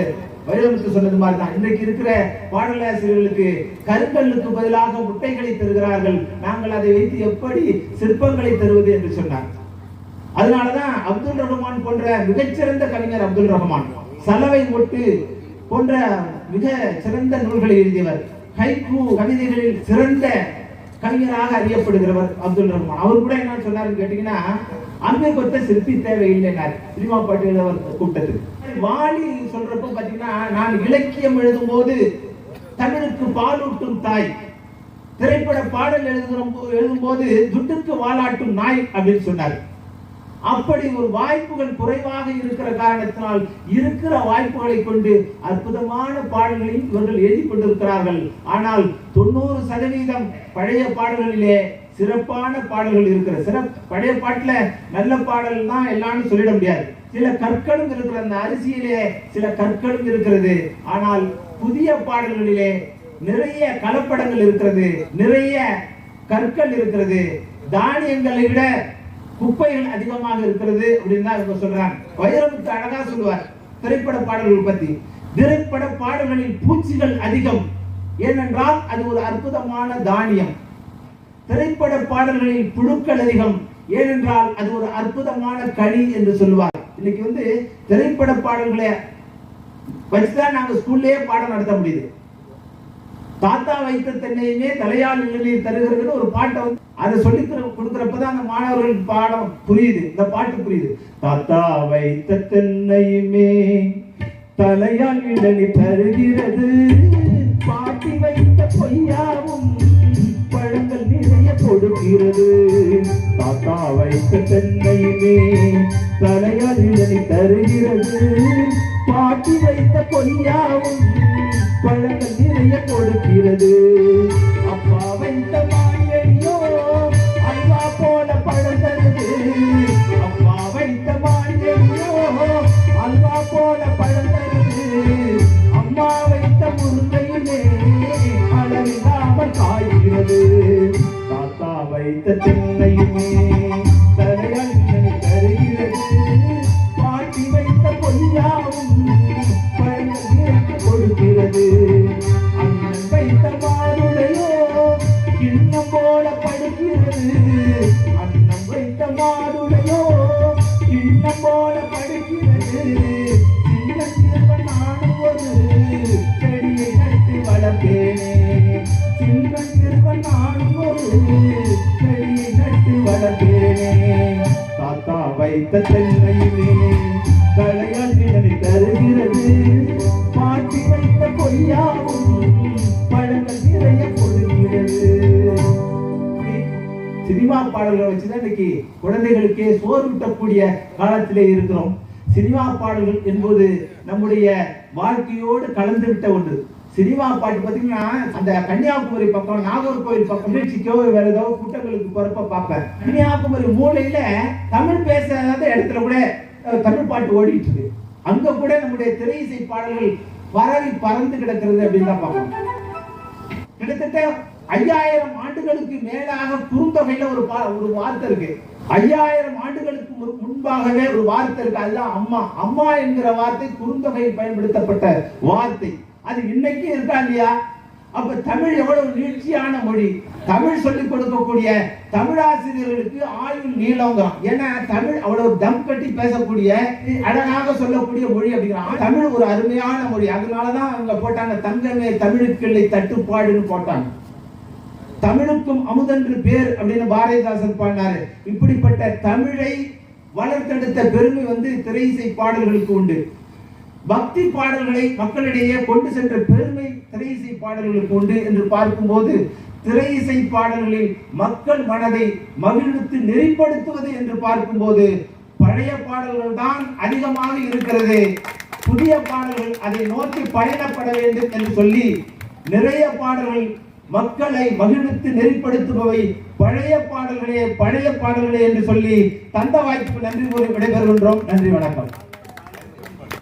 வைரமுத்து சொன்னது மாதிரி தான் இன்றைக்கு இருக்கிற பாடலாசிரியர்களுக்கு கருங்கல்லுக்கு பதிலாக முட்டைகளை தருகிறார்கள், நாங்கள் அதை வைத்து எப்படி சிற்பங்களை தருவது என்று சொன்னார். அதனாலதான் அப்துல் ரஹ்மான் போன்ற மிகச்சிறந்த கவிஞர் அப்துல் ரஹ்மான் சலவை மொட்டு போன்ற மிக சிறந்த நூல்களை எழுதியவர், ஹைக்கூ கவிதைகளில் சிறந்த கவிஞராக அறியப்படுகிறவர் அப்துல் ரஹ்மான். அவர் கூட என்ன சொன்னாருன்னு கேட்டீங்கன்னா, அங்கே கொத்த சிற்பி தேவையில்லைனார் சினிமா பாட்டு அவர் கூப்பிட்டது. வாலி சொல்றப்ப பாத்தீங்கன்னா, நான் இலக்கியம் எழுதும் போது தமிழுக்கு பாலூட்டும் தாய், திரைப்பட பாடல் எழுதும் போது துட்டுக்கு வாலாட்டும் நாய் அப்படின்னு சொன்னார். அப்படி ஒரு வாய்ப்புகள் குறைவாக இருக்கிற காரணத்தினால் இருக்கிற வாய்ப்புகளை கொண்டு அற்புதமான பாடல்களையும் இவர்கள் எழுதி கொண்டிருக்கிறார்கள். ஆனால் 90% பழைய பாடல்களிலே சிறப்பான பாடல்கள் இருக்கிற பழைய பாட்டுல நல்ல பாடல் தான் எல்லாரும் சொல்லிட முடியாது. சில கற்களும் இருக்கிற அந்த அரிசியிலே சில கற்களும் இருக்கிறது. ஆனால் புதிய பாடல்களிலே நிறைய கலப்படங்கள் இருக்கிறது, நிறைய கற்கள் இருக்கிறது, தானியங்களை விட குப்பைகள் அதிகமாக இருக்கிறது அப்படின்னு தான் இவங்க சொல்றாங்க. வைரமுத்து அழகா சொல்லுவார் திரைப்பட பாடல்கள் பத்தி. திரைப்பட பாடல்களில் பூச்சிகள் அதிகம், ஏனென்றால் அது ஒரு அற்புதமான தானியம். திரைப்பட பாடல்களில் புழுக்கள் அதிகம், ஏனென்றால் அது ஒரு அற்புதமான கனி என்று சொல்லுவார். இன்னைக்கு திரைப்பட பாடல்களை வச்சுதான் நாங்க ஸ்கூல்லேயே பாடம் நடத்த முடியுது. தாத்தா வைத்த தென்னையுமே தலையால் இளநீர் தருகிறதுன்னு ஒரு பாட்டை வந்து அதை சொல்லி கொடுக்கிறப்பதான் அந்த மாணவர்களுக்கு பாடம் புரியுது, இந்த பாட்டு புரியுது. தாத்தா வைத்த தென்னையுமே தலையால் இளநீர் தருகிறது, பாட்டி வைத்த பொய்யாவும் பழங்கள் நிறைய கொடுக்கிறது. தாத்தா வைத்த தென்னையுமே தலையால் இளநீர் தருகிறது, பாட்டி வைத்த பொய்யாவும் பழங்கள் நிறைய கொடுக்கிறது. அப்பா வைத்த மாங்கனியோ அல்வா போல பழம் தருது, அப்பா வைத்த மாங்கனியோ அல்வா போல பழம் தருது. அம்மா வைத்த முருங்கையுமே அளவில்லாமல் காய்கிறது. தாத்தா வைத்த தென்னையுமே தலையால் இளநீர் தருகிறது, பாட்டி வைத்த பொய்யாவும் பழங்கள் நிறைய கொடுக்கிறது. அண்ணன் வைத்த மாதுளையோ கிண்ணம் போல படுக்கிறது, அண்ணன் வைத்த மாதுளையோ கிண்ணம் போல படுக்கிறது. சின்ன சிறுவன் நானும் ஒரு செடியை நட்டு வளர்ப்பேனே, சின்ன சிறுவன் நானும் ஒரு செடியை நட்டு வளர்ப்பேனே. தாத்தா வைத்த தென்னையுமே தலையால் இளநீர் தருகிறது, பாட்டி வைத்த பொய்யாவும் பழங்கள் நிறைய கொடுக்கிறது. சினிமா பாடல்களை வச்சுதான் இன்னைக்கு குழந்தைகளுக்கே சோர்வூட்டக்கூடிய காலத்திலே இருக்கிறோம். சினிமா பாடல்கள் என்பது நம்முடைய வாழ்க்கையோடு கலந்து விட்ட ஒன்று. சினிமா பாட்டு பார்த்தீங்கன்னா அந்த கன்னியாகுமரி பக்கம், நாகர்கோவில் பக்கம் நிகழ்ச்சிக்கோ வேற ஏதாவது கூட்டங்களுக்கு போறப்ப பார்ப்பேன். கன்னியாகுமரி மூலையில தமிழ் பேசாத இடத்துல கூட தமிழ் பாட்டு ஓடிட்டு இருக்கு. அங்க கூட நம்முடைய திரை இசை பாடல்கள் பரவி பறந்து கிடக்கிறது அப்படின்னு தான் பார்க்கணும். கிட்டத்தட்ட 5000 ஆண்டுகளுக்கு மேலாக குறுந்தொகையில ஒரு வார்த்தை இருக்கு. 5000 ஆண்டுகளுக்கு முன்பாகவே ஒரு வார்த்தை இருக்கு, அதுதான் அம்மா. அம்மா என்கிற வார்த்தை குறுந்தொகையில் பயன்படுத்தப்பட்ட வார்த்தை. அது இன்னைக்கு இருக்கா இல்லையா? அப்ப தமிழ் எவ்வளவு நீட்சியான மொழி. தமிழ் சொல்லிக் கொடுக்கக்கூடிய தமிழாசிரியர்களுக்கு ஆயுள் நீளம் தான். ஏன்னா தமிழ் அவ்வளவு தம் கட்டி பேசக்கூடிய அழகாக சொல்லக்கூடிய மொழி அப்படிங்கிறான். தமிழ் ஒரு அருமையான மொழி. அதனாலதான் அவங்க போட்டாங்க தங்கமே தமிழுக்கு இல்லை தட்டுப்பாடுன்னு போட்டாங்க. தமிழுக்கும் அமுதென்று பேர் அப்படின்னு பாரதிதாசன் பாடினாரு. இப்படிப்பட்ட தமிழை வளர்த்தெடுத்த பெருமை வந்து திரை இசை பாடல்களுக்கு உண்டு. பக்தி பாடல்களை மக்களிடையே கொண்டு சென்ற பெருமை திரை இசை பாடல்களுக்கு உண்டு என்று பார்க்கும்போது, திரை இசை பாடல்களில் மக்கள் மனதை மகிழ்வித்து நெறிப்படுத்துவது என்று பார்க்கும்போது பழைய பாடல்கள் தான் அதிகமாக இருக்கிறது. புதிய பாடல்கள் அதை நோக்கி பயணப்பட வேண்டும் என்று சொல்லி நிறைய பாடல்கள் மக்களை மகிழ்வித்து நெறிப்படுத்துபவை பழைய பாடல்களே என்று சொல்லி தந்த வாய்ப்புக்கு நன்றி கூறி விடைபெறுகின்றோம். நன்றி, வணக்கம்.